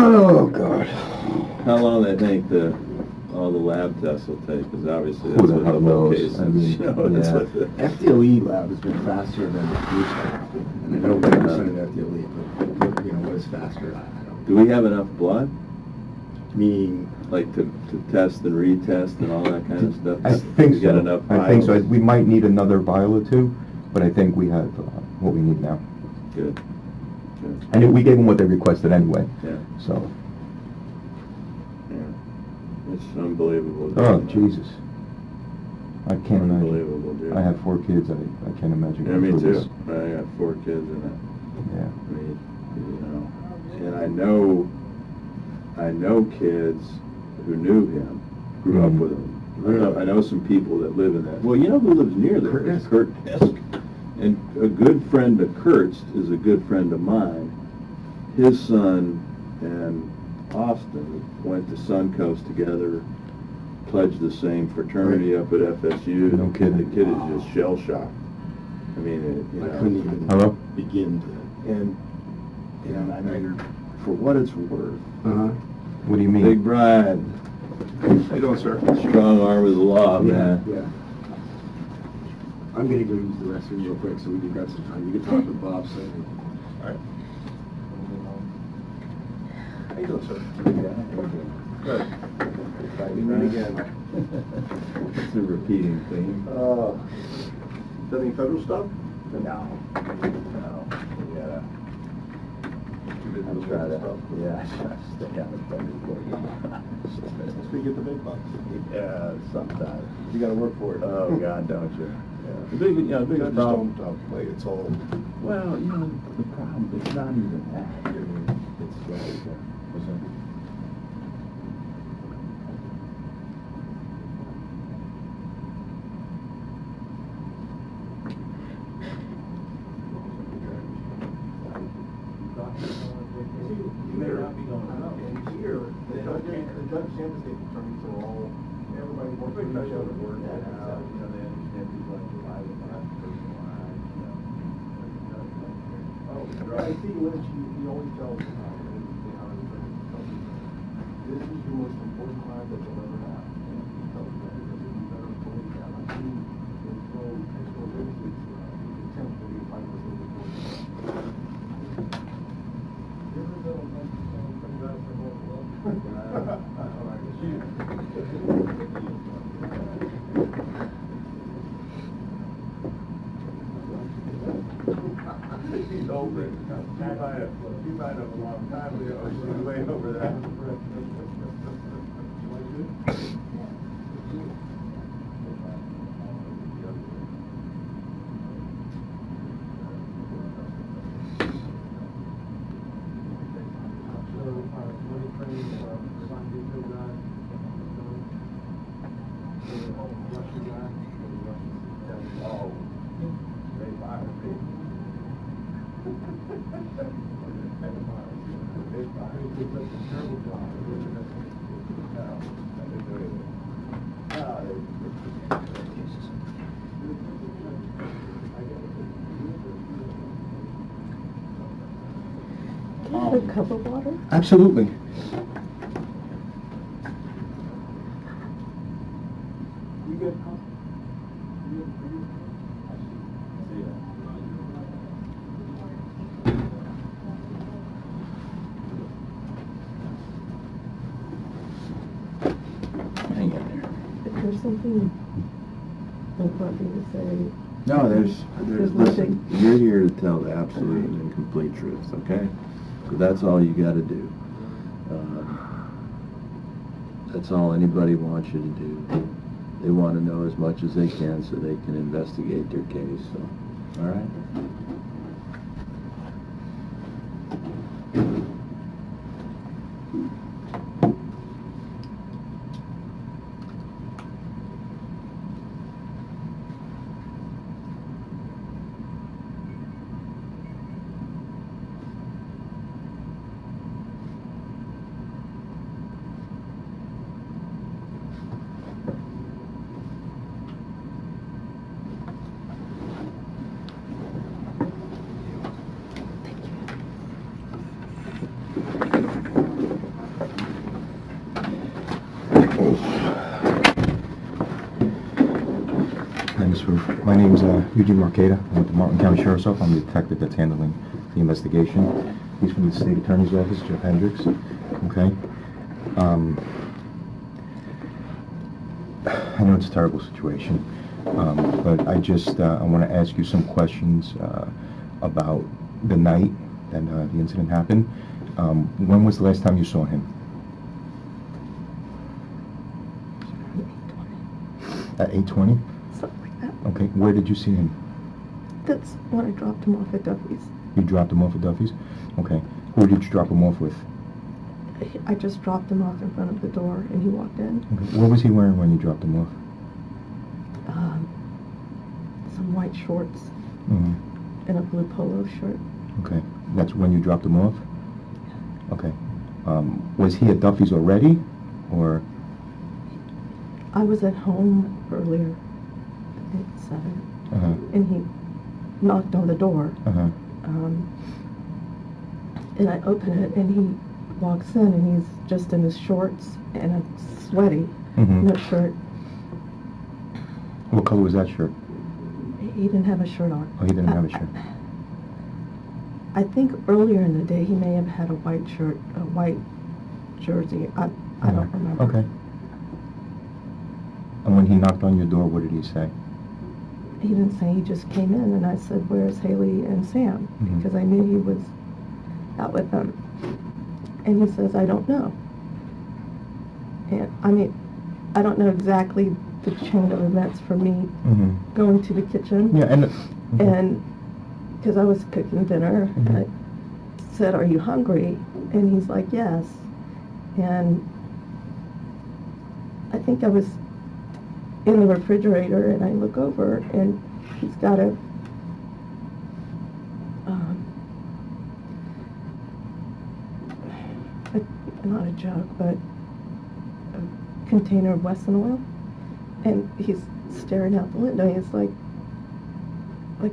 Oh, God. How long they think all the lab tests will take? Because obviously Who that's the what hell the whole knows? case I mean, is. You know, that's yeah. what the FDLE lab has been faster than the flu stuff. And I don't represent FDLE, but what is faster? I don't. Do we have enough blood? Meaning, Like to test and retest and all that kind of stuff? I think To get so. enough I think so. vials? We might need another vial or two, but I think we have what we need now. Good. Good. And we gave them what they requested anyway. Yeah. So. Yeah. It's unbelievable. Oh, Jesus. I can't imagine. Unbelievable, dude. I have 4 kids. I can't imagine. Yeah, going me through too. this. I got 4 kids and Yeah. I mean, you know, and I know kids who knew him, grew up with him. I know some people that live in that. Well, you know who lives near there? Kurt It's Kurt Esk. And a good friend of Kurt's is a good friend of mine. His son and Austin went to Suncoast together, pledged the same fraternity up at FSU. No kidding. The kid is just shell-shocked. I mean, you know. I couldn't even Hello? begin to. And I mean, for what it's worth, What do you mean? Big Brian, How you doing, sir? strong arm of the law, man. Yeah. I'm gonna go use the restroom real quick so we can grab some time. You can talk with Bob, so. All right. How you doing, sir? Good. We meet again. It's a repeating theme. Is that any federal stuff? No. Yeah. I'm trying to, yeah, stay out of federal. Let's get the big bucks. Yeah, sometimes. You gotta work for it. Oh, God, don't you? Yeah. The biggest problem. Don't play it all. Well, you know, the problem, it's not even that. I mean, it's like, The judge and the state attorneys are all, everybody works with each other. they understand people like the Bible, not personal lives, you know. I see Lynch, he always tells me this is the most important time that you'll ever have. He tells me that because if you better believe that. I've seen there's no extra witnesses, attempt to be a fight with the court. He's over it. You might have a long time ago. She's way over that. Oh, they fired me. Can I have a cup of water? Absolutely. You good, huh? Hang in there. Is there something you want me to say? No, there's nothing. listen, you're here to tell the absolute and complete truth, okay? So that's all you gotta do. That's all anybody wants you to do. They want to know as much as they can so they can investigate their case, so, all right? Harrouff. My name is Eugene Marqueta. I'm with the Martin County Sheriff's Office. I'm the detective that's handling the investigation. He's from the State Attorney's Office, Jeff Hendricks. Okay. I know it's a terrible situation, but I want to ask you some questions about the night that the incident happened. When was the last time you saw him? At 8:20? Something like that. Okay. Where did you see him? That's when I dropped him off at Duffy's. You dropped him off at Duffy's? Okay. Who did you drop him off with? I just dropped him off in front of the door, and he walked in. Okay. What was he wearing when you dropped him off? Some white shorts Mm-hmm. and a blue polo shirt. Okay. That's when you dropped him off? Okay. Was he at Duffy's already, or? I was at home earlier, I think 7, Uh-huh. and he knocked on the door. Uh-huh. And I open it, and he walks in, and he's just in his shorts and a sweaty, Mm-hmm. no shirt. What color was that shirt? He didn't have a shirt on. Oh, he didn't have a shirt. I think earlier in the day he may have had a white shirt, a white jersey. I don't remember. Okay. And when he knocked on your door, what did he say? He didn't say, he just came in, and I said, "Where's Haley and Sam?" Mhm. Because I knew he was out with them. And he says, "I don't know." And I mean, I don't know exactly the chain of events for me Mm-hmm. going to the kitchen. Yeah, and... And because I was cooking dinner, and I said, "Are you hungry?" And he's like, "Yes." And I think I was in the refrigerator, and I look over, and he's got a not a jug, but a container of Wesson oil, and he's staring out the window. It's like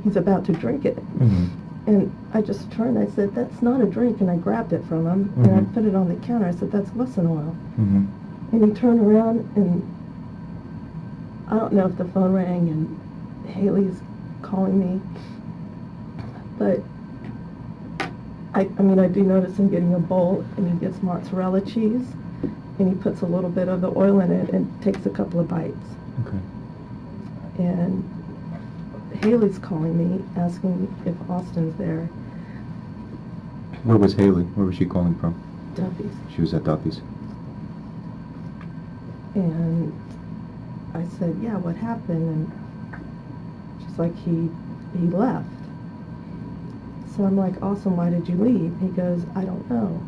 he's about to drink it. Mm-hmm. And I just turned, I said, "That's not a drink," and I grabbed it from him, and I Mhm. put it on the counter. I said, "That's Wesson oil." Mm-hmm. And he turned around, and I don't know if the phone rang and Haley's calling me, but I mean, I do notice him getting a bowl, and he gets mozzarella cheese, and he puts a little bit of the oil in it and takes a couple of bites. Okay. And Haley's calling me, asking if Austin's there. Where was Haley? Where was she calling from? Duffy's. She was at Duffy's. And I said, "Yeah, what happened?" And she's like, he left. So I'm like, "Austin, why did you leave?" He goes, "I don't know."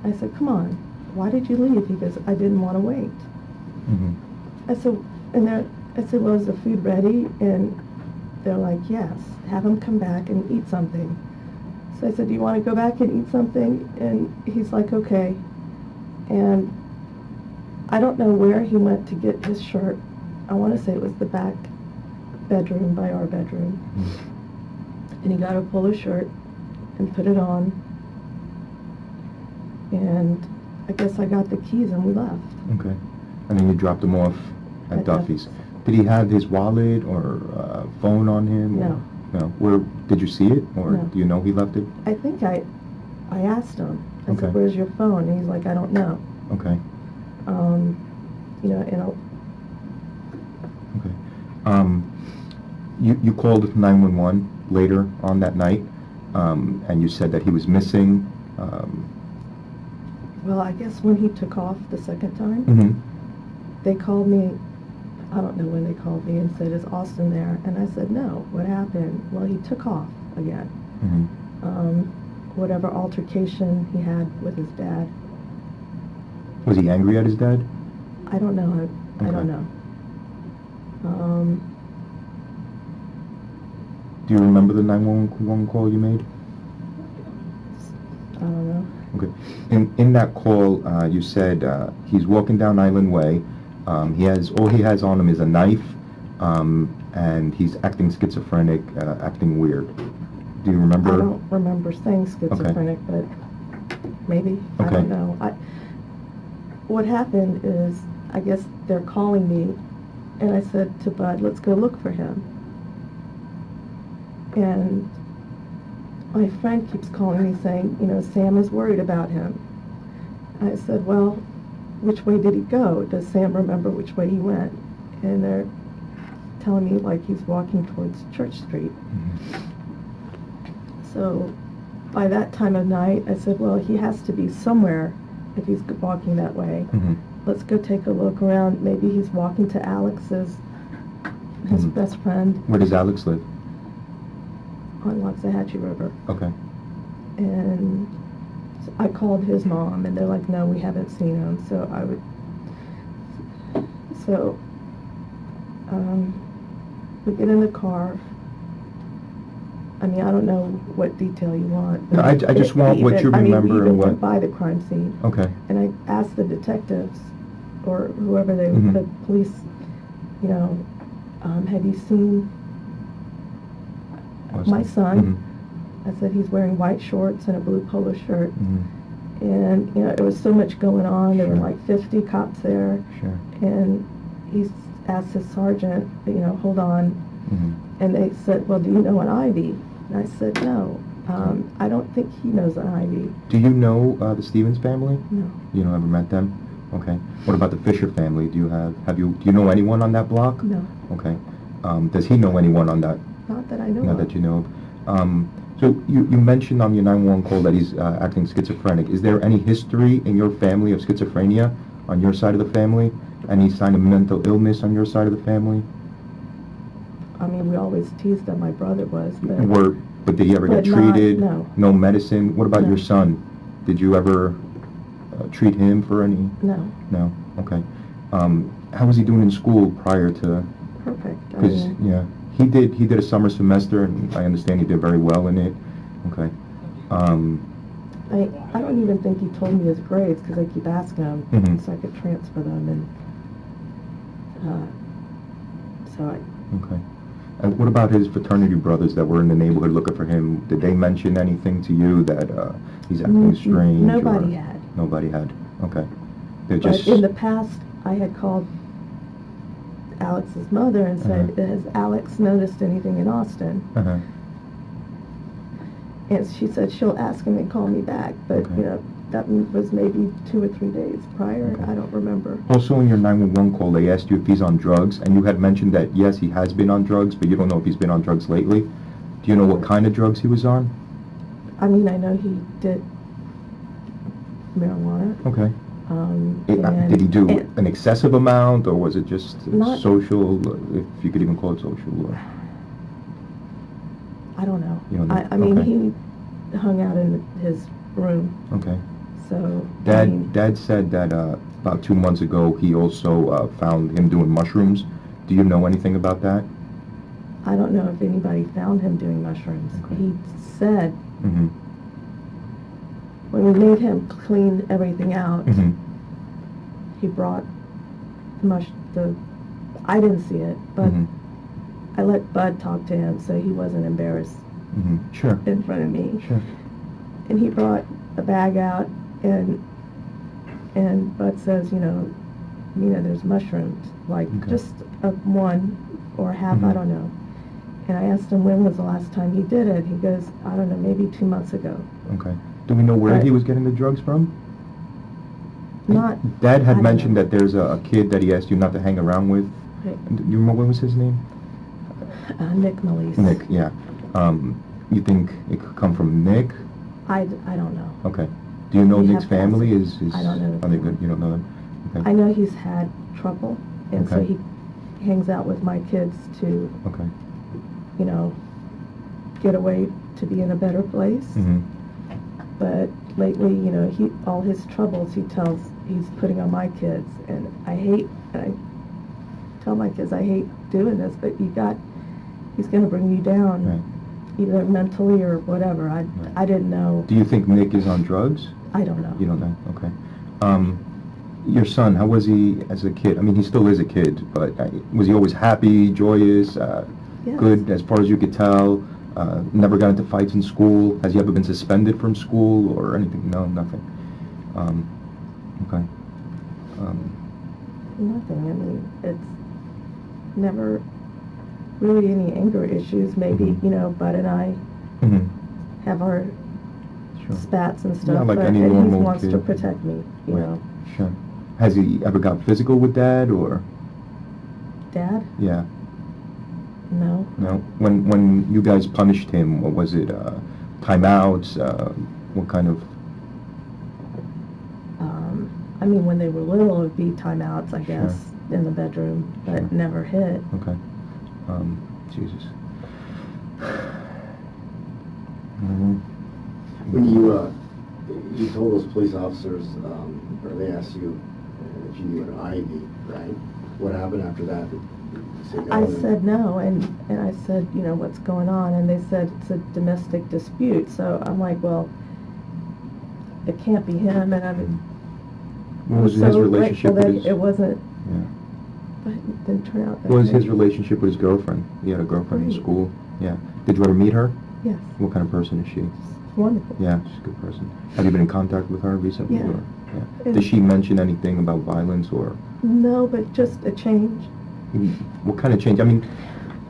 I said, "Come on, why did you leave?" He goes, "I didn't want to wait." Mm-hmm. I said, "Well, is the food ready?" And they're like, "Yes, have him come back and eat something." So I said, "Do you want to go back and eat something?" And he's like, "Okay." And I don't know where he went to get his shirt. I want to say it was the back bedroom by our bedroom. Mm-hmm. And he got a polo shirt and put it on. And I guess I got the keys and we left. Okay. And then you dropped him off at At Duffy's. Duffy's. Did he have his wallet or phone on him? or- No. No. Where did you see it, or No. do you know he left it? I think I asked him. I Okay. said, "Where's your phone?" And he's like, "I don't know." Okay. You know, and Okay. You called 911 later on that night, and you said that he was missing. well, I guess when he took off the second time, Mm-hmm. they called me. I don't know when they called me and said, "Is Austin there?" And I said, "No, what happened?" "Well, he took off again." Mm-hmm. Whatever altercation he had with his dad. Was he angry at his dad? I don't know. I Okay. don't know. Do you remember the 911 call you made? I don't know. Okay. In that call, you said he's walking down Island Way. All he has on him is a knife, and he's acting schizophrenic, acting weird. Do you remember? I don't remember saying schizophrenic, but maybe. I Okay. don't know. What happened is, I guess they're calling me And I said to Bud, let's go look for him. And my friend keeps calling me saying, Sam is worried about him. I said, well, which way did he go? Does Sam remember which way he went? And they're telling me like he's walking towards Church Street. So by that time of night, I said, well, he has to be somewhere if he's walking that way. Let's go take a look around. Maybe he's walking to Alex's, his best friend. Where does Alex live? On Waxahachie River. Okay. And so I called his mom, and they're like, no, we haven't seen him. We get in the car. I mean, I don't know what detail you want. No, I just want what you remember we and what... went by the crime scene. Okay. And I asked the detectives, or whoever they, the police, have you seen my son? I said he's wearing white shorts and a blue polo shirt. And, there was so much going on. There were like 50 cops there. Sure. And he asked his sergeant, hold on. And they said, well, do you know an Ivy? And I said, no. I don't think he knows an Ivy. Do you know the Stevens family? No. You don't ever met them? Okay. What about the Fisher family? Do you know anyone on that block? No. Okay. Does he know anyone on that? Not that I know Not of. that you know of. So you mentioned on your 911 call that he's acting schizophrenic. Is there any history in your family of schizophrenia on your side of the family? Any sign of mental illness on your side of the family? I mean, we always teased that my brother was, but... But did he ever get But not- treated? no. No medicine? What about No. your son? Did you ever treat him for any? No. No? Okay. How was he doing in school prior to... Perfect. I Because, mean, yeah, he did a summer semester, and I understand he did very well in it. Okay. I don't even think he told me his grades, because I keep asking him, so I could transfer them, and... Okay. And what about his fraternity brothers that were in the neighborhood looking for him? Did they mention anything to you that he's acting strange? Nobody had. Nobody had. Okay. They're But just... in the past, I had called Alex's mother and said, has Alex noticed anything in Austin? And she said she'll ask him and call me back, but, that was maybe 2 or 3 days prior. Okay. I don't remember. Also in your 911 call, they asked you if he's on drugs, and you had mentioned that, yes, he has been on drugs, but you don't know if he's been on drugs lately. Do you know what kind of drugs he was on? I mean, I know he did marijuana. Okay. And Did he do an excessive amount, or was it just Not- social, if you could even call it social? Or? I don't know. You don't know? I mean, Okay. he hung out in his room, Okay. so... I mean, Dad said that about 2 months ago he also found him doing mushrooms. Do you know anything about that? I don't know if anybody found him doing mushrooms. Okay. He said Mm-hmm. when we made him clean everything out, Mm-hmm. he brought I didn't see it, but I let Bud talk to him so he wasn't embarrassed Mm-hmm. Sure. in front of me. Sure. And he brought a bag out, and Bud says, Mina, there's mushrooms, like Okay. just one or half, I don't know. And I asked him when was the last time he did it. He goes, I don't know, maybe 2 months ago. Okay. Do we know where But- he was getting the drugs from? Not... Dad I had don't mentioned know. that there's a kid that he asked you not to hang around with. Right. Do you remember what was his name? Nick Melise. Nick, yeah. You think it could come from Nick? I don't know. Okay. Do you know We Nick's have to ask family? him. Is I don't know. Are they good? You don't know them? Okay. I know he's had trouble, and so Okay. he hangs out with my kids to, Okay. get away to be in a better place. Mm-hmm. But lately, all his troubles he's putting on my kids, and I tell my kids I hate doing this, but he's going to bring you down, Right. either mentally or whatever. I didn't know. Do you think Nick is on drugs? I don't know. You don't know? Okay. Your son, how was he as a kid? I mean, he still is a kid, but was he always happy, joyous, Yes. good as far as you could tell? Never got into fights in school? Has he ever been suspended from school or anything? No, nothing. Okay. Nothing. I mean, never really any anger issues. Maybe, Mhm. you know, Bud and I Mhm. have our Sure. spats and Yeah, stuff, like but any and he normal wants to kid. protect me, you Right. know. Sure. Has he ever got physical with Dad, or? Dad? Yeah. No. No. When you guys punished him, what was it? Timeouts? What kind of? I mean, when they were little, it would be timeouts, I guess, in the bedroom, but Sure. never hit. Okay. Jesus. Mhm. When you told those police officers, or they asked you if you knew an Ivy, right? What happened after that? Did you say no? I said no, and I said, you know, what's going on? And they said it's a domestic dispute. So I'm like, well, it can't be him. And I'm What was so his relationship grateful with that his? it wasn't, Yeah. but it didn't turn out that What was way. his relationship with his girlfriend? He had a girlfriend in Great. school. Yeah. Did you ever meet her? Yes. What kind of person is she? Wonderful. Yeah, she's a good person. Have you been in contact with her recently? Yeah. Or? Yeah. And- Did she mention anything about violence or? No, but just a change. What kind of change? I mean,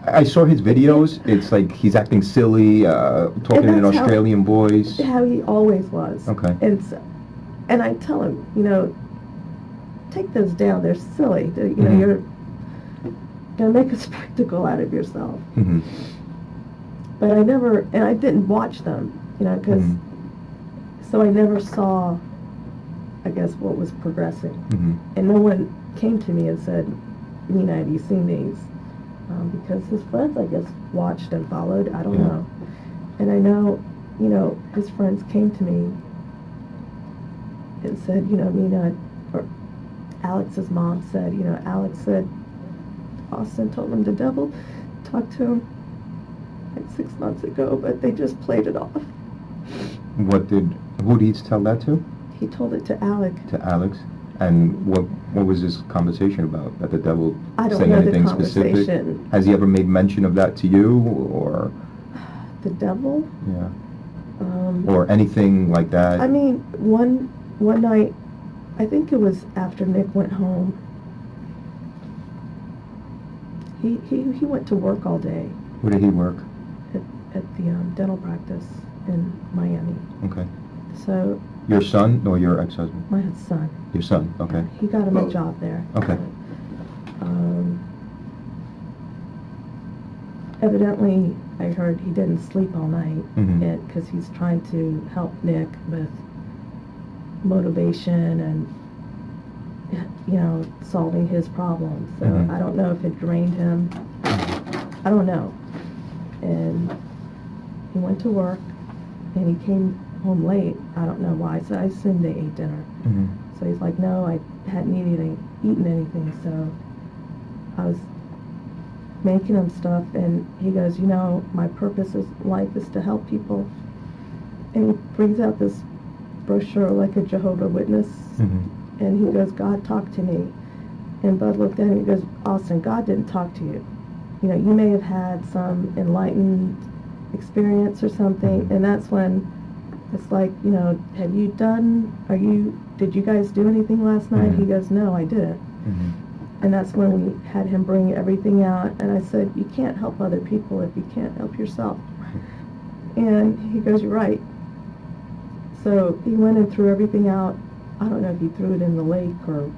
I saw his videos. It's like he's acting silly, talking in an that's how- Australian voice. How he always was. Okay. And I tell him, you know, take those down. They're silly. You know, Mhm. you're gonna make a spectacle out of yourself. Hmm. But I never, and I didn't watch them, you know, because Mhm. so I never saw, I guess, what was progressing. Hmm. And no one came to me and said, Mina, have you seen these? Because his friends, I guess, watched and followed. I don't Yeah. know. And I know, you know, his friends came to me and said, you know, Mina, or Alex's mom said, you know, Alex said, Austin told him the devil talked to him like 6 months ago, but they just played it off. Who did he tell that to? He told it to Alec. To Alex? And what was this conversation about? That the devil I don't saying know the anything specific? conversation. Has he ever made mention of that to you, or The devil? yeah, Um, or anything like that? I mean, one night, I think it was after Nick went home. He went to work all day Where did he work? at the dental practice in Miami. Okay. So Your son or your ex-husband? my son, Your son. Okay. he got him a Both. job there. Okay. Evidently, I heard he didn't sleep all night Mhm. because he's trying to help Nick with motivation and, you know, solving his problems. So Mhm. I don't know if it drained him. I don't know. And he went to work and he came home late. I don't know why. So I assumed they ate dinner. Hmm. So he's like, no, I hadn't eaten anything. So I was making him stuff, and he goes, you know, my purpose in life is to help people. And he brings out this brochure like a Jehovah's Witness, Hmm. and he goes, God talked to me. And Bud looked at him and he goes, Austin, God didn't talk to you. You know, you may have had some enlightened experience or something, Mhm. and that's when it's like, you know, did you guys do anything last night? Mhm. He goes, no, I didn't. Hmm. And that's when we had him bring everything out, and I said, you can't help other people if you can't help yourself. And he goes, you're right. So he went and threw everything out. I don't know if he threw it in the lake or,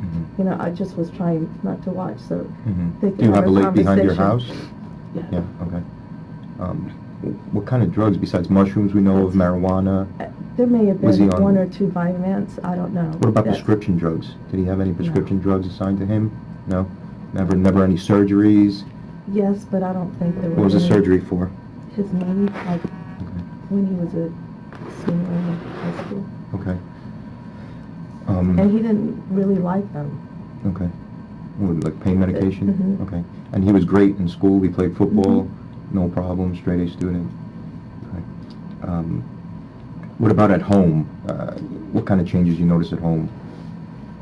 Hmm. you know, I just was trying not to watch, so Hmm. they Do you could have a lake behind your conversation. house? Yeah. Yeah. Okay. What kind of drugs besides mushrooms? We know of marijuana. There may have Was he been on- 1 or 2 Vyvanse, I don't know. What about That's- prescription drugs? Did he have any prescription drugs assigned to him? No? Never any surgeries? Yes, but I don't think there was What was the any- surgery for? His knee, like Okay. when he was a senior in high school. Okay. And he didn't really like them. Okay. What, like pain medication? Mhm. Okay. And he was great in school? He played football? Mhm. No problem? Straight A student? Okay. What about at home? What kind of changes you notice at home?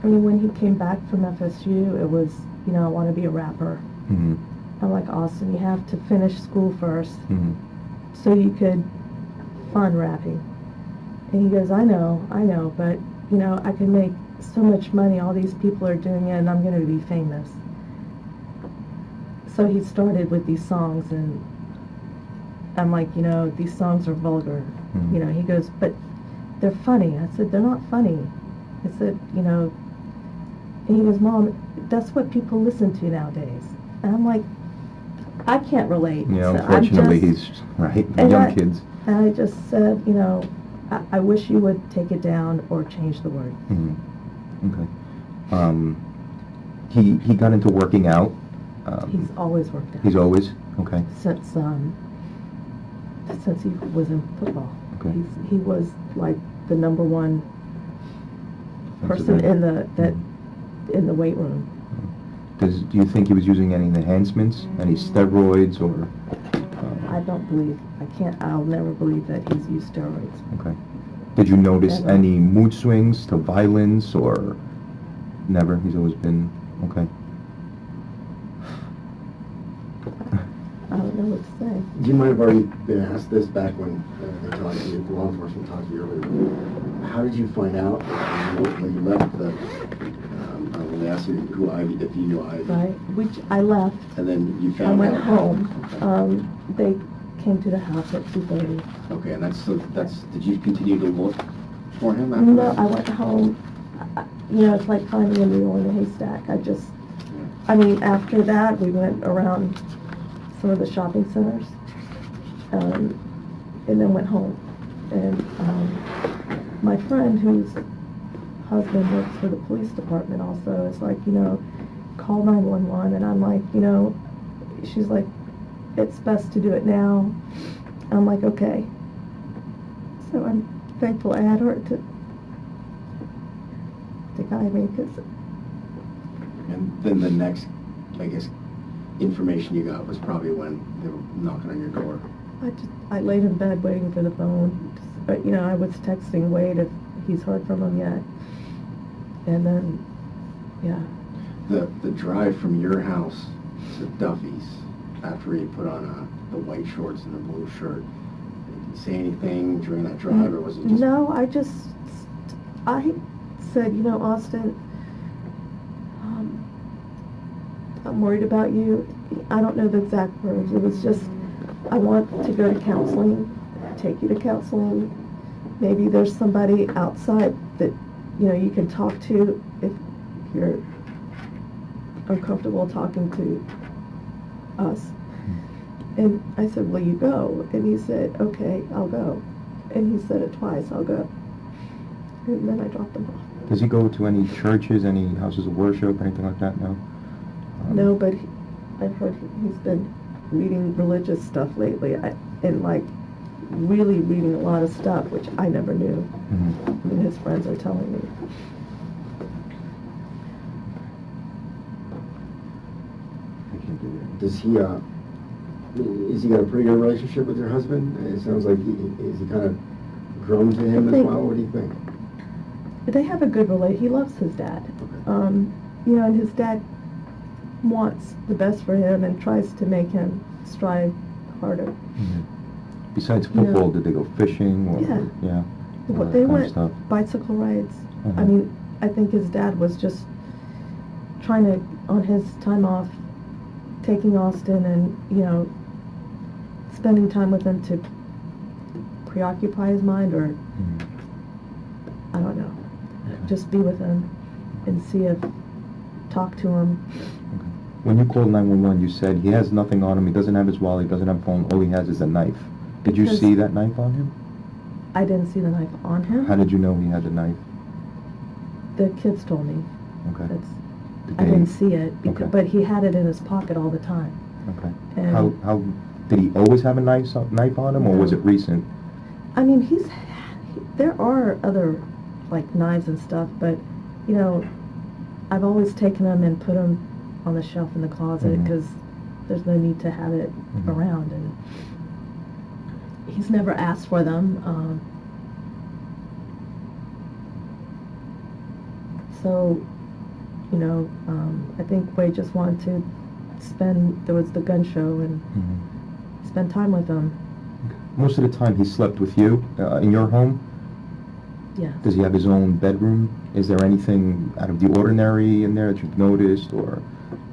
I mean, when he came back from FSU, it was, you know, I want to be a rapper. Hmm. I'm like, Austin, you have to finish school first Hmm. so you could fun rapping. And he goes, I know, but, you know, I can make so much money. All these people are doing it, and I'm going to be famous. so he started with these songs, and I'm like, these songs are vulgar. Mhm. He goes, but they're funny. I said, they're not funny. I said, and he goes, Mom, that's what people listen to nowadays. And I'm like, I can't relate. Yeah, So I'm unfortunately, just- he's, right, and young kids. And I just said, I wish you would take it down or change the word. Mhm. Okay. He got into working out. He's always worked out. He's always, okay. Since he was in football. Okay. He was like the number one Defensive person end. in the weight room. Do you think he was using any enhancements, any steroids, or? I'll never believe that he's used steroids. Okay. Did you notice Never. any mood swings to violence, or never? He's always been, okay. I don't know what to say. Do you mind if I've already been asked this back when they talked to you, law enforcement talked to you earlier? How did you find out when you left when they asked you who Ivy, if you knew Ivy? Right? Which I left. And then you I found went out. home. They came to the house at 2:30. Okay, and did you continue to look for him after No, that? I went home. It's like finding a needle in a haystack. After that, we went around some of the shopping centers, and then went home. And my friend, whose husband works for the police department also, is like, call 911. And I'm like, she's like, it's best to do it now. I'm like, okay. So I'm thankful I had her to guide me, because And then the next, I guess, information you got was probably when they were knocking on your door. I laid in bed waiting for the phone. But, I was texting Wade if he's heard from him yet. And then, yeah. The drive from your house to Duffy's after he put on the white shorts and the blue shirt, did he say anything during that drive, or was it just? No, I said, Austin, I'm worried about you. I don't know the exact words. It was just, I want to go to counseling, take you to counseling. Maybe there's somebody outside that, you can talk to if you're uncomfortable talking to us. And I said, will you go? And he said, okay, I'll go. And he said it twice, I'll go. And then I dropped him off. Does he go to any churches, any houses of worship, anything like that? No? No, but I've heard he's been reading religious stuff lately, and like really reading a lot of stuff, which I never knew. Mhm. His friends are telling me. I can't do that. Does he, is he got a pretty good relationship with your husband? It sounds like is he kind of grown to him as well? What do you think? They have a good relationship. He loves his dad. Okay. And his dad wants the best for him and tries to make him strive harder. Mhm. Besides football, did they go fishing? Or, Yeah. Yeah. all that They kind of went stuff. bicycle rides. Mhm. I think his dad was just trying to, on his time off, taking Austin and, spending time with him to preoccupy his mind, or Mhm. I don't know, Okay. just be with him and talk to him. Okay. When you called 911, you said he has nothing on him, he doesn't have his wallet, he doesn't have a phone, all he has is a knife. Did you Because- see that knife on him? I didn't see the knife on him. How did you know he had the knife? The kids told me. Okay. Did I they- didn't see it, Okay. but he had it in his pocket all the time. Okay. And- How did he always have a knife on him, or was No. it recent? There are other, like, knives and stuff, but, I've always taken them and put them on the shelf in the closet, Mhm. because there's no need to have it Mhm. around, and he's never asked for them. So, I think Wade just wanted to there was the gun show, and Mhm. spend time with him. Most of the time he slept with you in your home? Yes. Does he have his own bedroom? Is there anything out of the ordinary in there that you've noticed, or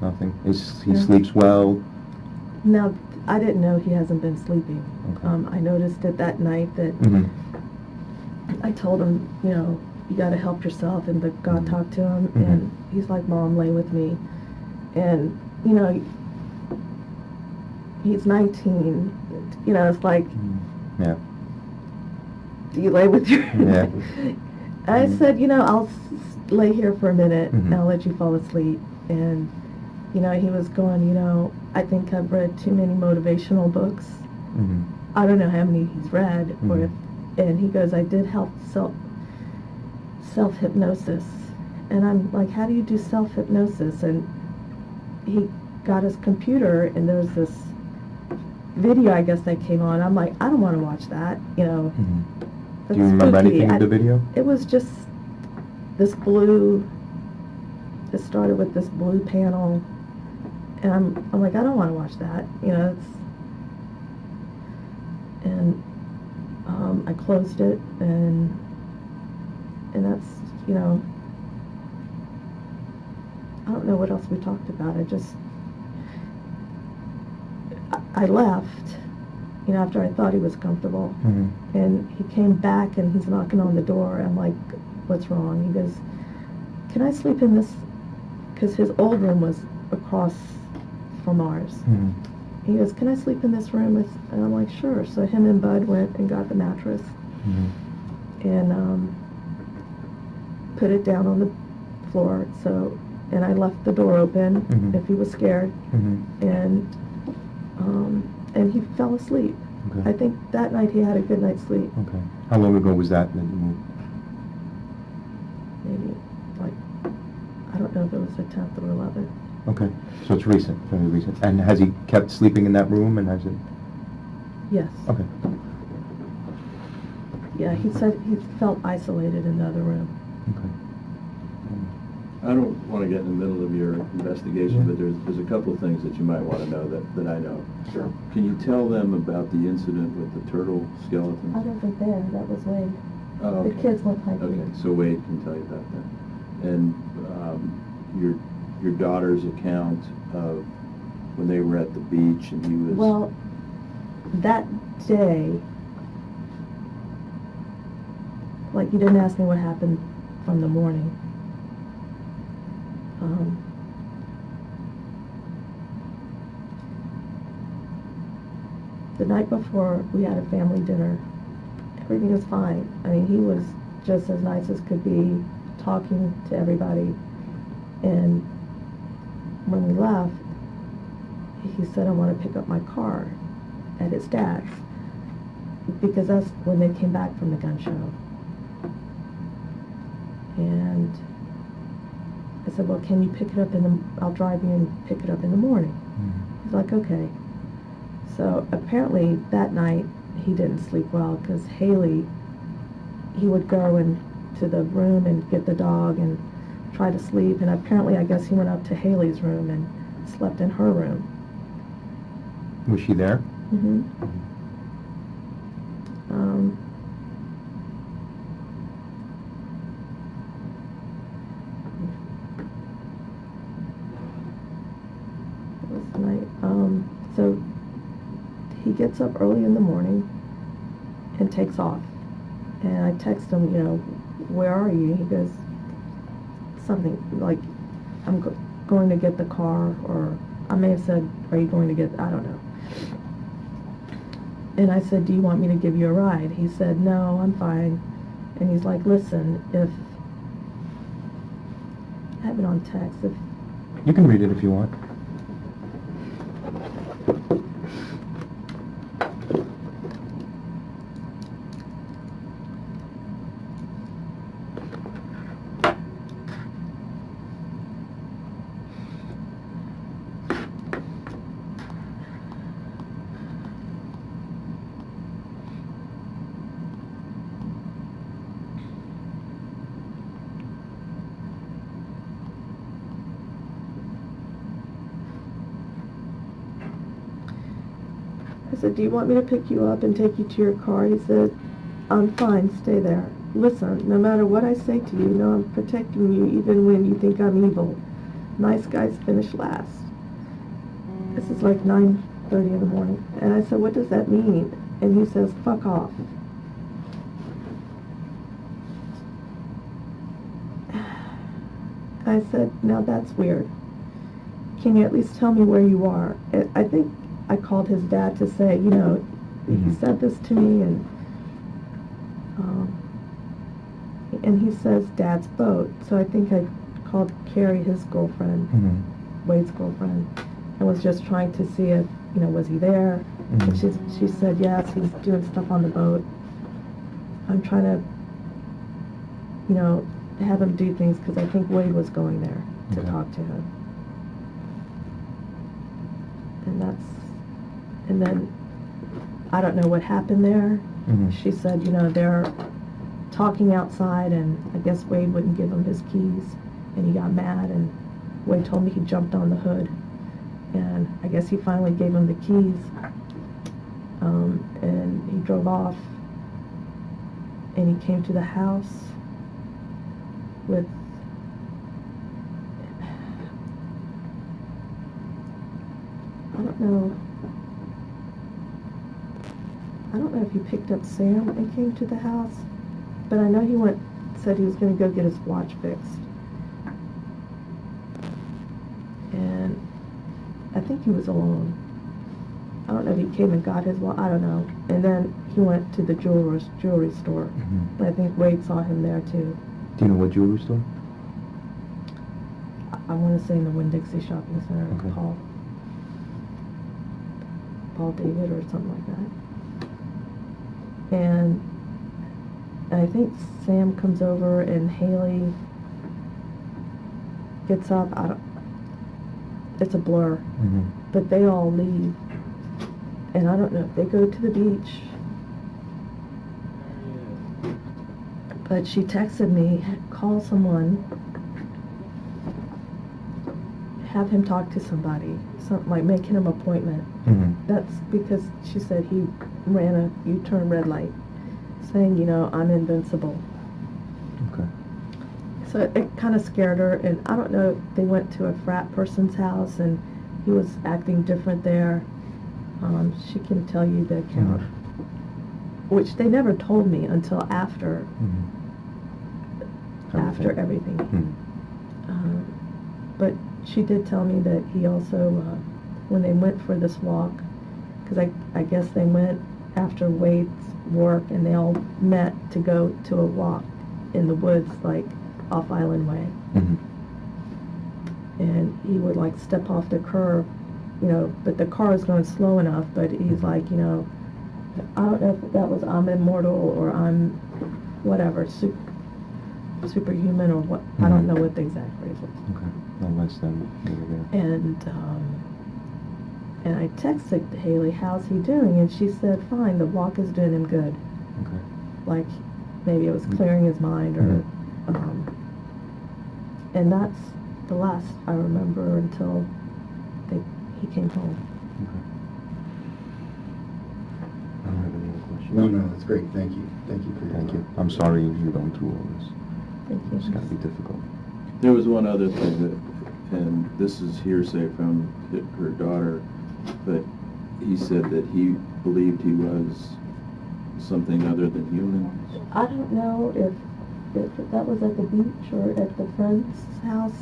Nothing? He No. sleeps well? Now, I didn't know he hasn't been sleeping. Okay. I noticed it that night that Mm-hmm. I told him, you know, you got to help yourself, and but God Mhm. talked to him, Mhm. and he's like, Mom, lay with me. And, you know, he's 19. You know, it's like, Yeah. do you lay with your... Yeah. I Mhm. said, you know, I'll lay here for a minute, Mhm. and I'll let you fall asleep. And, you know, he was going, you know, I think I've read too many motivational books. Mm-hmm. I don't know how many he's read, or Mhm. if, and he goes, I did self-hypnosis. And I'm like, how do you do self-hypnosis? And he got his computer, and there was this video, I guess, that came on. I'm like, I don't want to watch that, you know. Mm-hmm. That's Do you remember spooky. anything of the video? It was just this blue, it started with this blue panel, and I'm like, I don't want to watch that, you know, and I closed it, and that's, you know, I don't know what else we talked about. I left, you know, after I thought he was comfortable. Mm-hmm. And he came back, and he's knocking on the door. I'm like, what's wrong? He goes, can I sleep in this? Because his old room was across from ours. Mm-hmm. He goes, can I sleep in this room? And I'm like, sure. So him and Bud went and got the mattress Mm-hmm. and put it down on the floor. So, and I left the door open Mhm. if he was scared. Mm-hmm. And he fell asleep. Okay. I think that night he had a good night's sleep. Okay. How long ago was that you moved? Maybe, like, I don't know if it was the 10th or 11th. Okay. So it's recent, very recent. And has he kept sleeping in that room, and has it? Yes. Okay. Yeah, he said he felt isolated in the other room. Okay. I don't want to get in the middle of your investigation, Yeah. but there's a couple of things that you might want to know that I know. Sure. Can you tell them about the incident with the turtle skeletons? I wasn't there. That was Wade. Oh, The okay. kids went hiking. Okay, so Wade can tell you about that. And your daughter's account of when they were at the beach and he was... Well, that day, like, you didn't ask me what happened from the morning. The night before, we had a family dinner. Everything was fine. I mean, he was just as nice as could be, talking to everybody. And when we left, he said, I want to pick up my car at his dad's, because that's when they came back from the gun show. And I said, well, can you pick it up I'll drive you and pick it up in the morning. Mm-hmm. He's like, okay. So apparently that night he didn't sleep well, because Haley, he would go into the room and get the dog and try to sleep, and apparently I guess he went up to Haley's room and slept in her room. Was she there? Mm-hmm. It was the night. So he gets up early in the morning and takes off. And I text him, you know, where are you? He goes, something like, I'm going to get the car, or I may have said, are you going to get, I don't know. And I said, do you want me to give you a ride? He said, no, I'm fine. And he's like, listen, if, I have it on text, if, You can read it if you want. I said, do you want me to pick you up and take you to your car? He said, I'm fine, stay there. Listen, no matter what I say to you, know I'm protecting you even when you think I'm evil. nice guys finish last. This is like 9:30 in the morning. And I said, what does that mean? And he says, fuck off. I said, now that's weird. Can you at least tell me where you are? I think I called his dad to say, you know, he said this to me, and he says Dad's boat. So I think I called Carrie, his girlfriend, Wade's girlfriend, and was just trying to see if, you know, was he there? And she said yes, he's doing stuff on the boat. I'm trying to, you know, have him do things because I think Wade was going there to talk to him. And then I don't know what happened there. She said, you know, they're talking outside, and I guess Wade wouldn't give him his keys, and he got mad, and Wade told me he jumped on the hood, and I guess he finally gave him the keys, and he drove off, and he came to the house with I don't know if he picked up Sam and came to the house, but I know he said he was going to go get his watch fixed. And I think he was alone. I don't know if he came and got his watch, I don't know. And then he went to the jewelry store. And I think Wade saw him there too. Do you know what jewelry store? I want to say in the Winn-Dixie Shopping Center, Okay. Paul David or something like that. And I think Sam comes over and Haley gets up. It's a blur. But they all leave. And I don't know if they go to the beach. But she texted me, call someone, have him talk to somebody, something like making an appointment. That's because she said he ran a U-turn red light, saying, you know, I'm invincible. Okay. So it kind of scared her, and I don't know if they went to a frat person's house and he was acting different there. She can tell you the account, which they never told me until after everything. But she did tell me that he also, when they went for this walk, because I guess they went after Wade's work and they all met to go to a walk in the woods, like off Island Way. And he would like step off the curb, you know, but the car was going slow enough, but he's like, you know, I don't know if that was I'm immortal or I'm whatever, superhuman or what, I don't know what the exact phrase was. Okay. No less than there. And I texted Haley, how's he doing? And she said, fine, the walk is doing him good. Okay. Like, maybe it was clearing his mind, or, and that's the last I remember until he came home. Okay. I don't have any other questions. No, that's great. Thank you. Thank you for your Thank you. time. I'm sorry you're going through all this. Thank you. It's got to be difficult. There was one other thing and this is hearsay from her daughter, but he said that he believed he was something other than human. I don't know if that was at the beach or at the friend's house.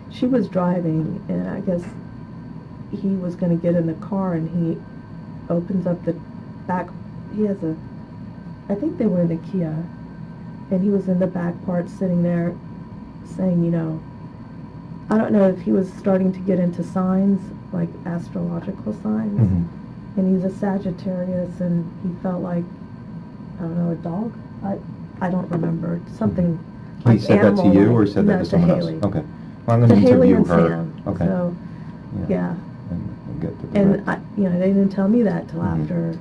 She was driving, and I guess he was going to get in the car, and he opens up the back. I think they were in the Kia, and he was in the back part sitting there saying, you know, I don't know if he was starting to get into signs, like astrological signs, and he's a Sagittarius, and he felt like, I don't know, a dog? I don't remember. Something He like said animal. that to you, or said that No, to someone Haley. else? Okay. Well, I'm going To to Haley interview and her. Sam. Okay. So, yeah. And get to the And, right. you know, they didn't tell me that till after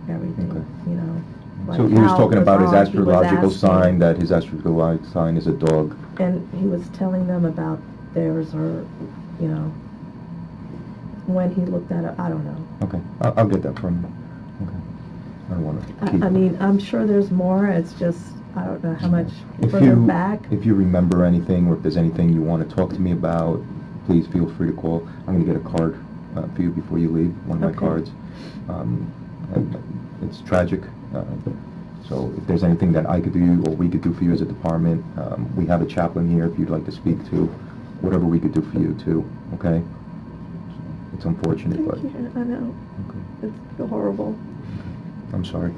everything, Okay. you know. Like So he was how talking it about his wrong. He was astrological asking, sign, that his astrological sign is a dog. and he was telling them about theirs, or, you know, when he looked at it, I don't know. Okay. I'll get that from him. Okay. I don't want to keep... I mean, I'm sure there's more, it's just, I don't know how much If further you, back. if you remember anything, or if there's anything you want to talk to me about, please feel free to call. I'm going to get a card for you before you leave, one of my Okay. cards. And it's tragic. So if there's anything that I could do or we could do for you as a department, we have a chaplain here if you'd like to speak to, whatever we could do for you too, okay? It's unfortunate, but Thank you. I know. okay. It's horrible. I'm sorry.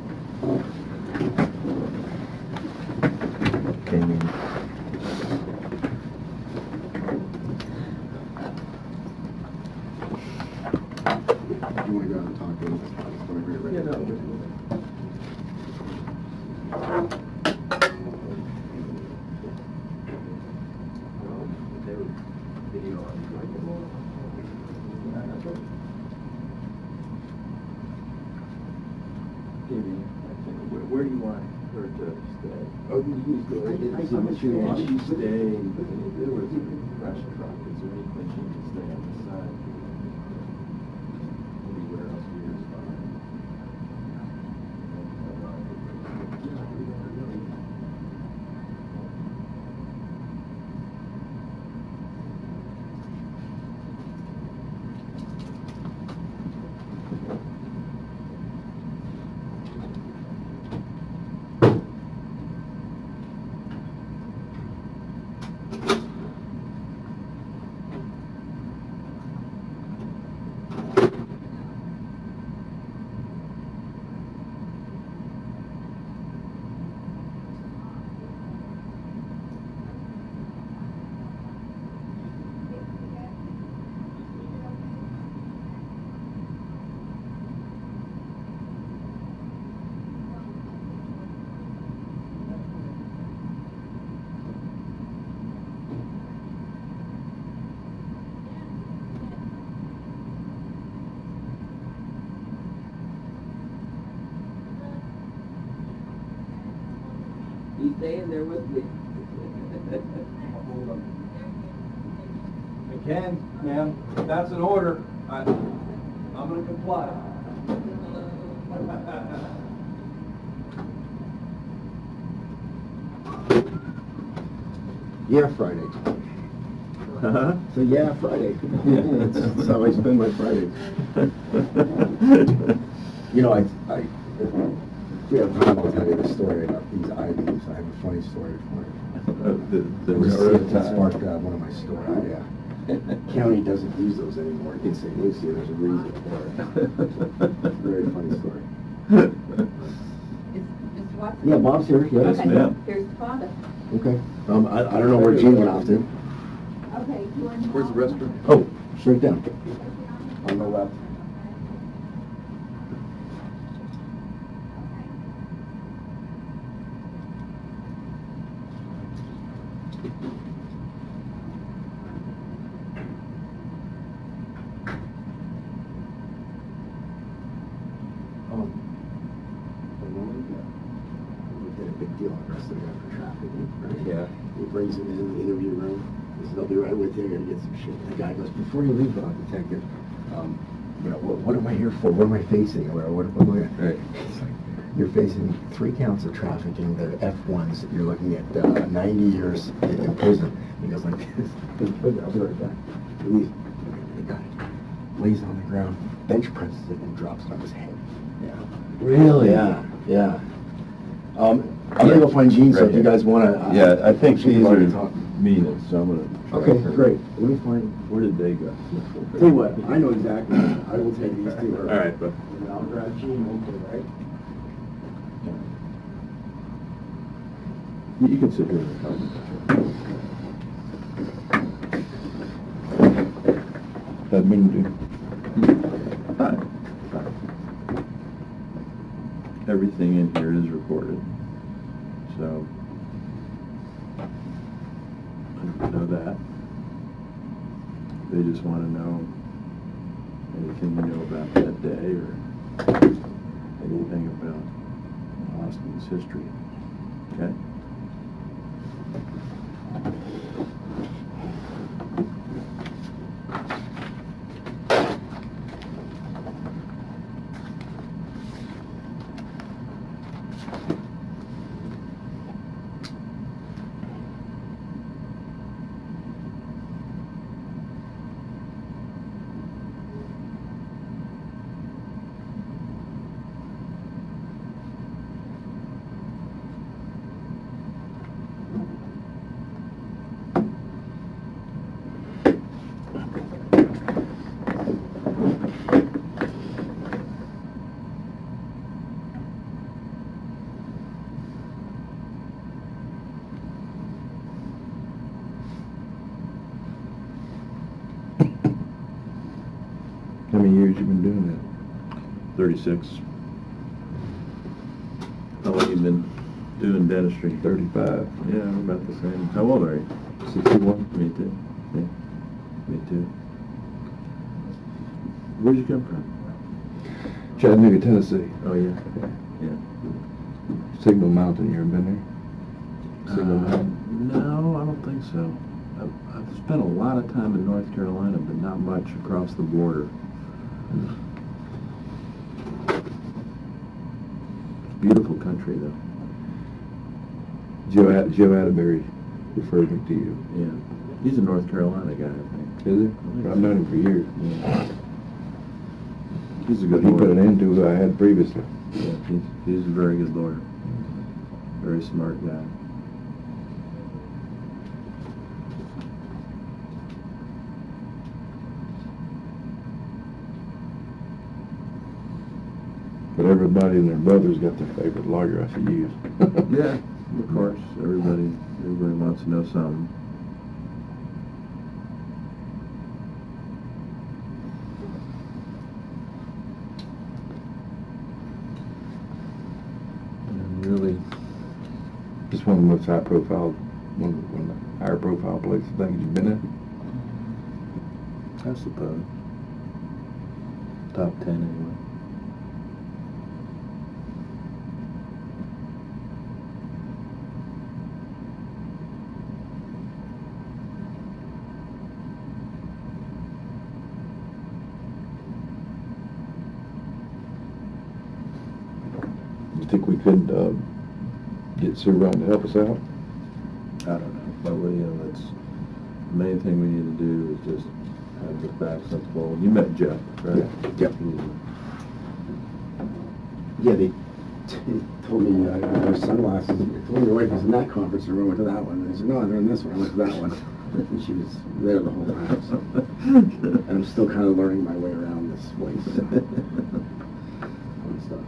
Came in. You want to go out and talk to them? Whenever you're ready. Yeah, no. Where do you want her to stay? Oh, you can go ahead. Can she stay, if there was a brush truck, is there any place she can stay on the side? Maybe where else here is fine. You staying there with me? I can, ma'am. If that's an order, I'm gonna comply. Yeah, Friday. Huh? So yeah, Friday. That's how I spend my Fridays. You know, if we have time, I'll tell you the story about these IVs. I have a funny story for you. The It was railroad that tie. sparked one of my stories. Yeah. County doesn't use those anymore in St. Lucie. There's a reason for it. It's a very funny story. Is Mr. Watson? Yeah, Bob's here. Yes, Okay, ma'am. here's the father. Okay. I don't know where Gene went off to. Okay, you want Where's the restroom? Oh, straight down. On the left. The woman did a big deal arrested him for trafficking, right? Yeah. He brings him in the interview room. He says, "I'll be right with you. I gotta get some shit." The guy goes, "Before you leave, detective, you know, what am I here for? What am I facing?" Or what am I? Right. He's like, "You're facing 3 counts of trafficking. They're F1s. You're looking at 90 years in prison." He goes like this. I'll be right back. Leave. The guy lays on the ground, bench presses it, and drops it on his head. Yeah. Really? Yeah. Yeah. I'm gonna go find Gene. So if you guys wanna. Yeah, I think she can these already are talk. Mina's, so I'm gonna. try Okay, her. great. Let me find. Where did they go? Tell you what, I know exactly. I will take these two. All right, but. And I'll grab Gene. Okay, right? You can sit here and help. Hi. Everything in here is recorded, so I know that. They just want to know anything you know about that day or anything about Austin's history, okay? 36. How long you been doing dentistry? 35. Yeah, I'm about the same. How old are you? 61. Me too. Yeah, me too. Where'd you come from? Chattanooga, Tennessee. Oh, yeah. Yeah. Signal Mountain, you ever been there? Signal Mountain? No, I don't think so. I've spent a lot of time in North Carolina, but not much across the border. Beautiful country, though. Joe Atterbury referred me to you. Yeah. He's a North Carolina guy, I think. Is he? I've known him for years. Yeah. He's a But good he lawyer. put an end to what I had previously. Yeah, he's a very good lawyer. Very smart guy. But everybody and their brother's got their favorite lawyer I should use. Yeah, of course. Everybody wants to know something. And really, Just one of the most high profile, one of the higher profile places I think you've been in. I suppose, top 10 anyway. You think we could get Sue around to help us out? I don't know, but that's the main thing we need to do is just have the facts unfold. You met Jeff, right? Yep. Yeah, they told me their sunglasses. They told me your wife was in that conference room. I went to that one. They said, no, they're in this one. I went to that one. And she was there the whole time. So. And I'm still kind of learning my way around this place. Fun stuff.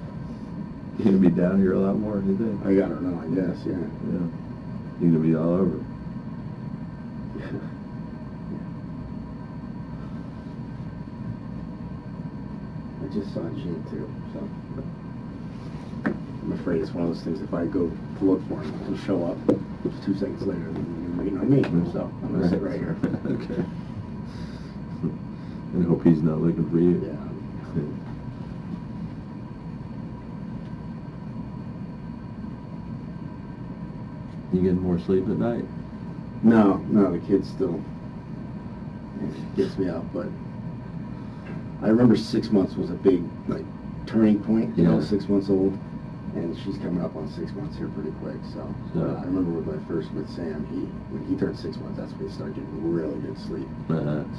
You're gonna be down here a lot more, do you think? I don't know, I guess, yeah. Yeah. You're gonna be all over. I just saw Gene too, so I'm afraid it's one of those things. If I go to look for him, he'll show up. 2 seconds later, and waiting on me. So I'm gonna sit right here. Okay. And hope he's not looking for you. Yeah. You getting more sleep at night? No, the kid still gets me up, but I remember 6 months was a big turning point. You know, Yeah. 6 months old, and she's coming up on 6 months here pretty quick. So I remember with Sam, when he turned 6 months, that's when he started getting really good sleep.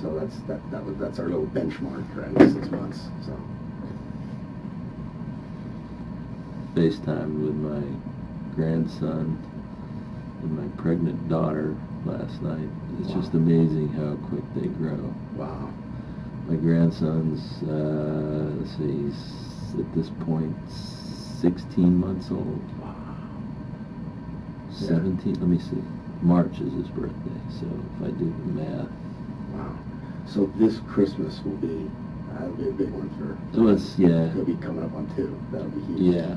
So that's our little benchmark, right? 6 months. So FaceTime with my grandson and my pregnant daughter last night. It's Wow. just amazing how quick they grow. wow, My grandson's, let's see, he's at this point 16 months old. wow. 17, let me see. March is his birthday, so if I do the math. Wow. So this Christmas that'll be a big one for. So it's, yeah, He'll be coming up on 2. That'll be huge. yeah,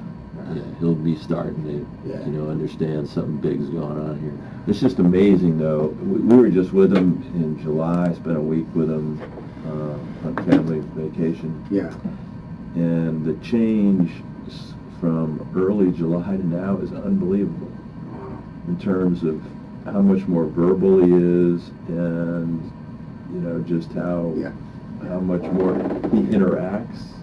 he'll be starting to, Yeah. understand something big's going on here. It's just amazing, though. We were just with him in July, spent a week with him on family vacation, Yeah. and the change from early July to now is unbelievable Wow. in terms of how much more verbal he is, and just how much more he interacts.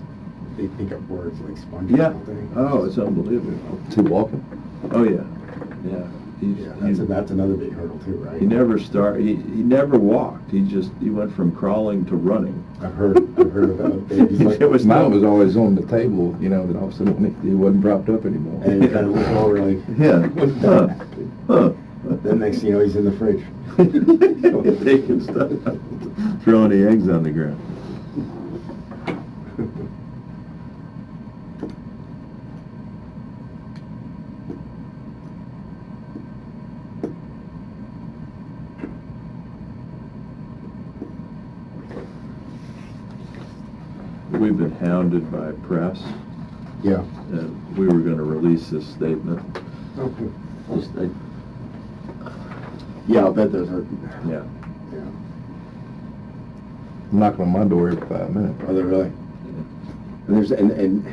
They pick up words like sponge. Yeah. Or something. Oh, it's unbelievable. Is he walking? Oh yeah, yeah. That's another big hurdle too, right? He never he never walked. He went from crawling to running. I've heard about babies like It was Mine was always on the table, that all of a sudden he wasn't propped up anymore. and you kind of look over like, Yeah. what's Huh. that? Huh. Then next thing you know, he's in the fridge. Taking stuff, throwing the eggs on the ground. we've been hounded by press, Yeah. and we were gonna release this statement. Okay. Just, Yeah, I'll bet there's a, yeah. yeah. I'm knocking on my door every 5 minutes. Are they really? And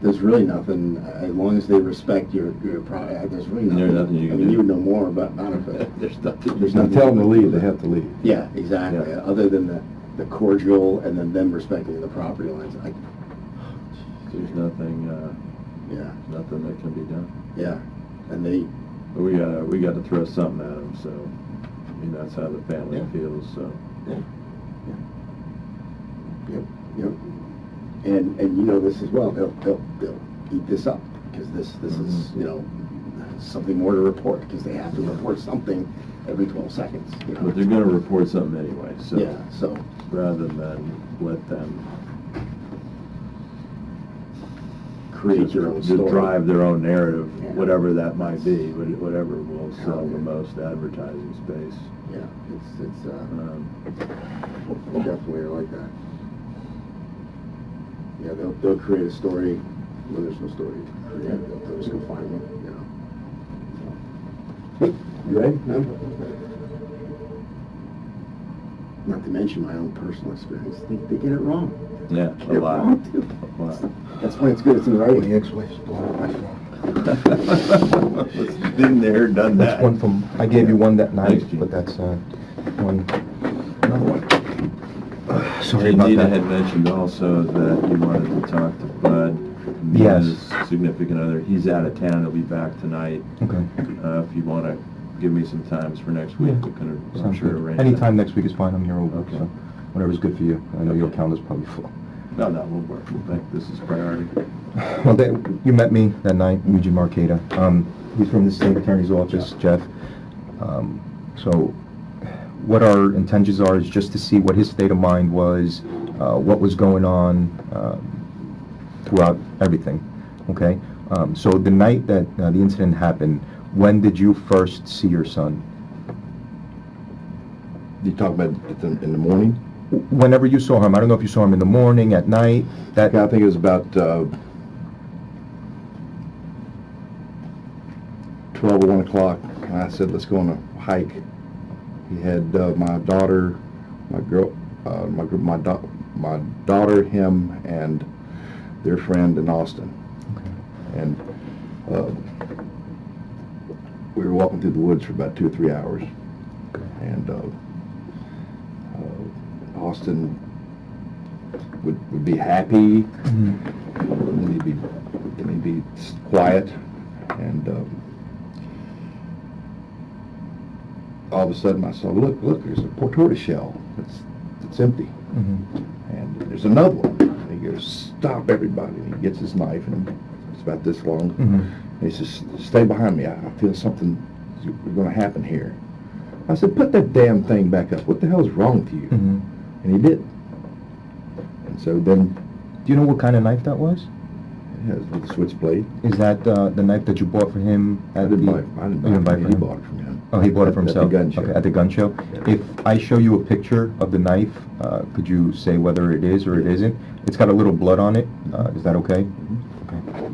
there's really nothing, as long as they respect your there's really nothing. There's nothing you can I mean, do. you would know more about it, but There's nothing. there's Now nothing. tell them to leave, they have to leave. Yeah, exactly. Yeah. Other than the cordial and then them respecting the property lines. There's nothing, Yeah, nothing that can be done. yeah. And they, But we got to throw something at them, so, I mean, that's how the family Yeah. feels, so. yep. And you know this as well, they'll eat this up, because this is, you know, something more to report, because they have to report something every 12 seconds, you know. But they're gonna report something anyway, so. Yeah, so, Rather than let them create your own just story. drive their own narrative, Yeah. whatever that might be, whatever will sell the most advertising space. Yeah, it's Um, definitely like that. Yeah, they'll create a story when there's no story to create. They'll just go find one, you know. Hey, you ready? No? Not to mention my own personal experience. They get it wrong. Yeah, Get a it lot. wrong, too. A lot. That's why it's good. It's in writing. The ex-wife's blowing my phone. Been there, done that. That's one from, I gave you one that night, Thanks, Gene. but that's, one, another one. Sorry And about Nina that. had mentioned also that you wanted to talk to Bud, Yes. Mina's significant other. He's out of town, he'll be back tonight. Okay. If you wanna give me some times for next week, Yeah. we can, I'm Sounds sure, good. arrange that. Anytime next week is fine, I'm here over, Okay. so whatever's good for you. I know your Okay. calendar's probably full. No, we'll work. We'll make this is priority. Well, you met me that night, Eugene Marqueta. He's from the state attorney's office, Jeff. So what our intentions are is just to see what his state of mind was, what was going on throughout everything, okay? So the night that the incident happened, when did you first see your son? You talk about it in the morning? Whenever you saw him, I don't know if you saw him in the morning, at night, that... I think it was about 12 or 1 o'clock. And I said, let's go on a hike. He had my daughter, my daughter, him, and their friend in Austin. Okay. And we were walking through the woods for about 2 or 3 hours. And Austin would be happy, Mhm. then he'd be quiet, and all of a sudden I saw, look, there's a tortoise shell. It's empty. Mhm. And there's another one. And he goes, stop everybody. And he gets his knife, and it's about this long. Mhm. And he says, stay behind me. I feel something is going to happen here. I said, put that damn thing back up. What the hell is wrong with you? Mhm. And he did. And so then, Do you know what kind of knife that was? it has with a switchblade. Is that the knife that you bought for him I at didn't the... buy it. I didn't You didn't buy it it. for He him? bought it from him. Oh, he bought it for At himself? the gun show. Okay, at the gun show. Yeah. If I show you a picture of the knife, could you say whether it is or it isn't? It's got a little blood on it. Is that okay? Mhm. Okay.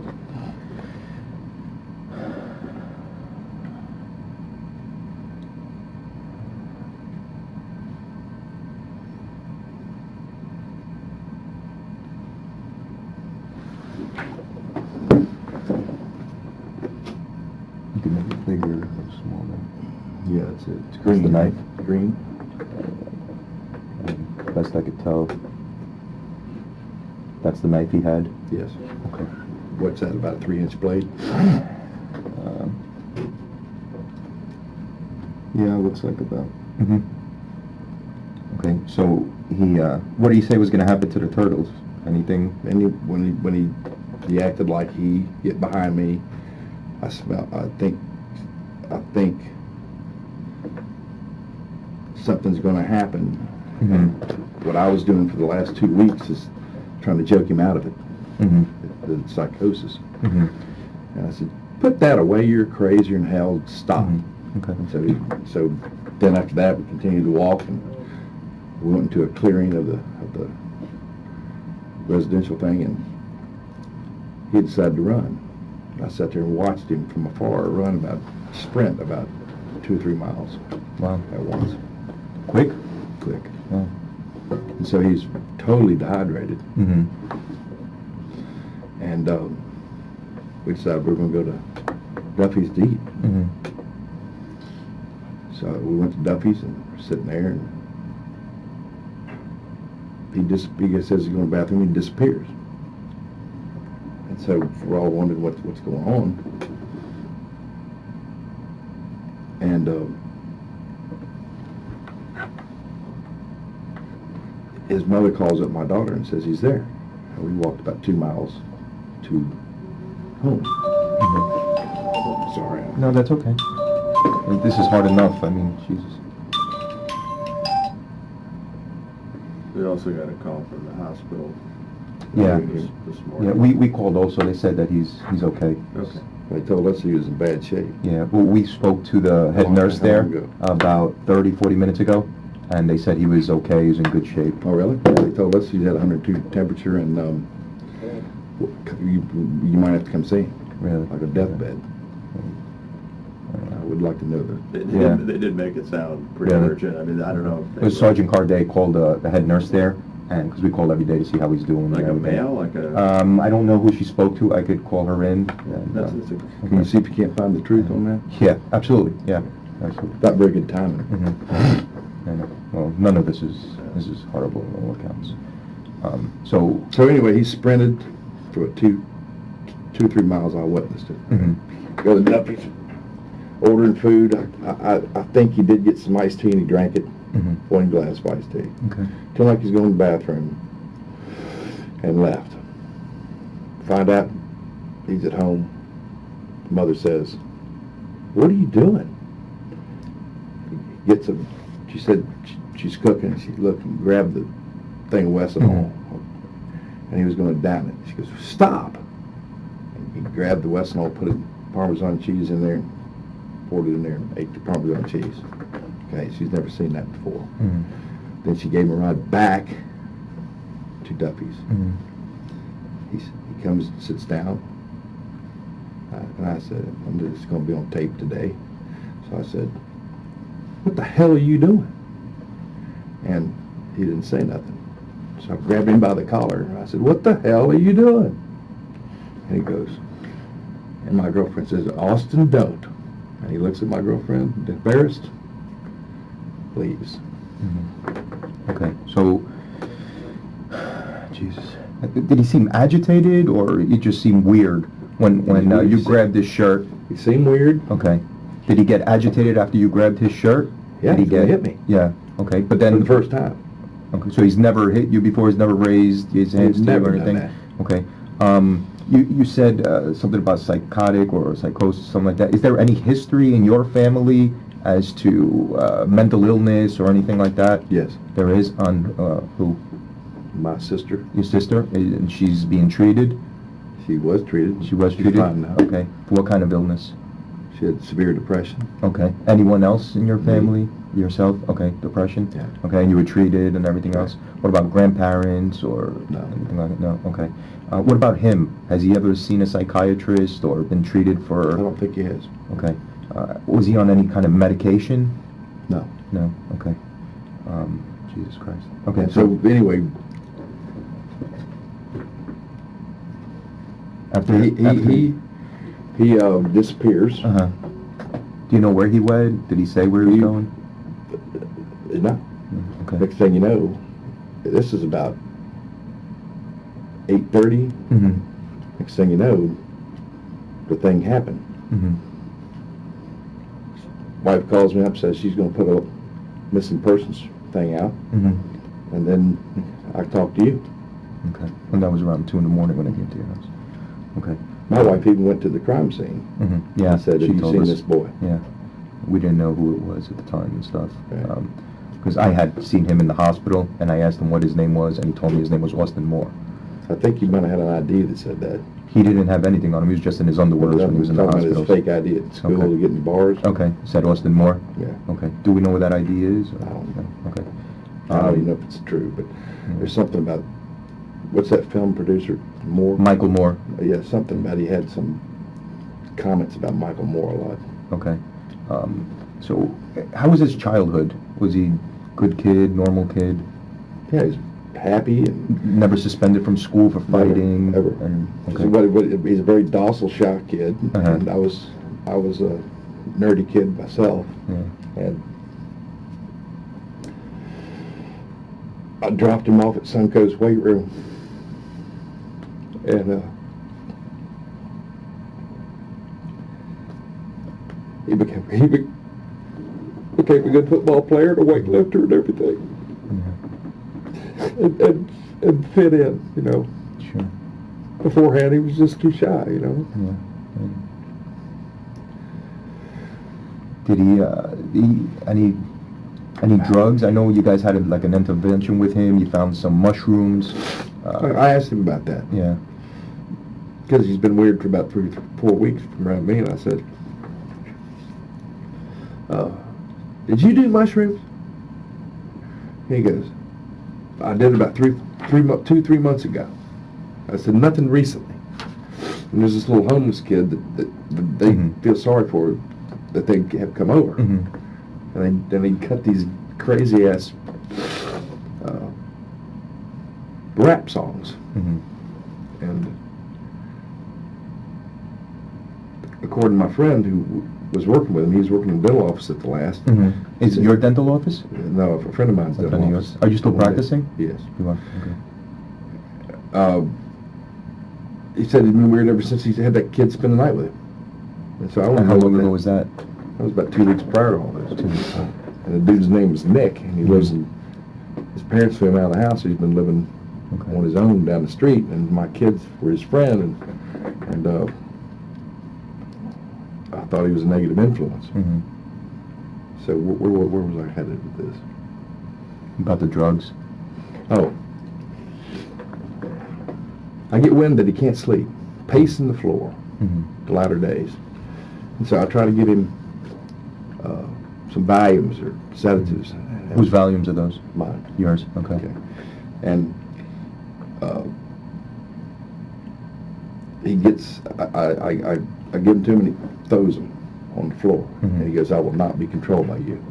You can make it bigger or smaller. Yeah, it's What's green. the knife? Green. Best I could tell, that's the knife he had. Yes. Okay. What's that, about a 3-inch blade? Yeah, looks like about. Mm-hmm. Okay, so he, what did he say was going to happen to the turtles? Anything? And when he acted like he get behind me, I think something's going to happen. Mhm. And what I was doing for the last 2 weeks is trying to joke him out of it, Mm-hmm. the psychosis. Mm-hmm. And I said, put that away, you're crazier than hell, stop. Mhm. Okay. And so then after that, we continued to walk, and we went into a clearing of the residential thing, and he decided to run. I sat there and watched him from afar sprint about 2 or 3 miles Wow. at once. Quick? Quick. Yeah. And so he's totally dehydrated. Mm-hmm. And we decided we were going to go to Duffy's to eat. Mm-hmm. So we went to Duffy's and we're sitting there, and he says he's going to the bathroom, he disappears. And so we're all wondering what's going on. And his mother calls up my daughter and says he's there. And we walked about 2 miles to home. Sorry. No, that's okay. This is hard enough. I mean, Jesus. We also got a call from the hospital. Yeah. This morning. Yeah, we called also. They said that he's okay. Okay. They told us he was in bad shape. Yeah, well, we spoke to the head nurse How there long ago? about 30, 40 minutes ago, and they said he was okay, he was in good shape. Oh, really? They told us he had 102 temperature, and you might have to come see him, Really? like a deathbed. I would like to know that. Yeah. They did make it sound pretty Really? urgent. I mean, I don't know if It they was were- Sergeant Carday called the head nurse there, and because we call every day to see how he's doing. like and a everything. male, like a. I don't know who she spoke to. I could call her in. And, That's Can you see if you can't find the truth on that? yeah, absolutely. Yeah, absolutely. Not very good timing. Mhm. I know. Well, none of this is horrible in all accounts. So. So anyway, he sprinted for 2 or 3 miles. I witnessed it. Mhm. Go to Duffy's, ordering food. I think he did get some iced tea and he drank it. Mhm. 1 glass of iced tea. Okay. Till like he's going to the bathroom and left. Find out he's at home. Mother says, "What are you doing?" Gets him. She said she's cooking. She looked and grabbed the thing of Wesson and he was going to down it. She goes, "Stop!" And he grabbed the Wesson, put a Parmesan cheese in there, and poured it in there, and ate the Parmesan cheese. Okay, she's never seen that before. Mhm. Then she gave him a ride back to Duffy's. Mhm. He comes and sits down. And I said, "It's going to be on tape today." So I said, "What the hell are you doing?" And he didn't say nothing. So I grabbed him by the collar. I said, "What the hell are you doing?" And he goes, and my girlfriend says, "Austin, don't." And he looks at my girlfriend, embarrassed, leaves. Mhm. Okay, so, Jesus, did he seem agitated, or it just seemed weird when you grabbed his shirt? He seemed weird. Okay, did he get agitated after you grabbed his shirt? Yeah, did he hit me. Yeah. Okay, but For then the first time. Okay, so he's never hit you before. He's never raised his hands to you never or done anything. that. Okay. You said something about psychotic or psychosis, something like that. Is there any history in your family as to mental illness or anything like that? Yes. There is. On who? My sister, Your sister, and she's being treated. she was treated. She was She's treated. fine now. Okay. For what kind of illness? She had severe depression. Okay. Anyone else in your family? Yourself? Okay. Depression? Yeah. Okay. And you were treated and everything else? What about grandparents or No. anything like that? No? Okay. What about him? Has he ever seen a psychiatrist or been treated I for... don't think he has. Okay. Was he on any kind of medication? No. No? Okay. Jesus Christ. Okay. And so anyway, after he disappears. Uh-huh. Do you know where he went? Did he say where he was going? No. Okay. Next thing you know, this is about 8:30. Mm-hmm. Next thing you know, the thing happened. Mm-hmm. Wife calls me up, says she's going to put a missing persons thing out, Mm-hmm. and then I talked to you. Okay. And that was around 2 in the morning when I came to your house. Okay. My wife even went to the crime scene. Mm-hmm. Yeah. And said, she "Have you told seen us. this boy?" Yeah. We didn't know who it was at the time and stuff. Okay. Because I had seen him in the hospital, and I asked him what his name was, and he told me his name was Austin Moore. I think you might have had an ID that said that. He didn't have anything on him. He was just in his underwear when he was in the Talking about hospital. his fake ID at school Okay. to get in bars. Okay. Said Austin Moore? Yeah. Okay. Do we know where that ID is? I don't know. Okay. I don't even know if it's true, but there's something about what's that film producer, Moore? Michael Moore. Yeah, something about he had some comments about Michael Moore a lot. Okay. So, how was his childhood? Was he good kid, normal kid? Yeah, he's happy and Never suspended from school for fighting? Ever. And, okay. He's a very docile, shy kid, Uh-huh. and I was a nerdy kid myself, Yeah. and I dropped him off at Suncoast weight room, and he became a good football player, and a weightlifter, and everything, Yeah. and fit in, you know. Sure. Beforehand, he was just too shy, you know. Yeah. Did he any drugs? I know you guys had like an intervention with him. You found some mushrooms. I asked him about that. Yeah. Because he's been weird for about 3 or 4 weeks from around me, and I said, did you do mushrooms? He goes, I did about 2-3 months ago. I said, nothing recently. And there's this little homeless kid that they feel sorry for, that they have come over. Mm-hmm. And then he cut these crazy ass rap songs. Mm-hmm. And according to my friend who was working with him, he was working in the dental office at the last. Mm-hmm. Is it your dental office? No, a friend of mine's A dental friend of office. yours? Are you still practicing? Yes. You are? Okay. He said he'd been weird ever since he had that kid spend the night with him. And so I And don't how know long what ago was that? That was about 2 weeks prior to all this. 2 weeks. And the dude's name was Nick, and he lives in, his parents threw him out of the house, so he's been living Okay. on his own down the street, and my kids were his friend, and I thought he was a negative influence. Mm-hmm. So where was I headed with this? About the drugs? Oh. I get wind that he can't sleep, pacing the floor, Mm-hmm. the latter days. And so I try to give him some Valiums or sedatives. Whose volumes are those? Mine. Yours? Okay. Okay. And he gets, I give him to him and he throws them on the floor. Mhm. And he goes, I will not be controlled by you.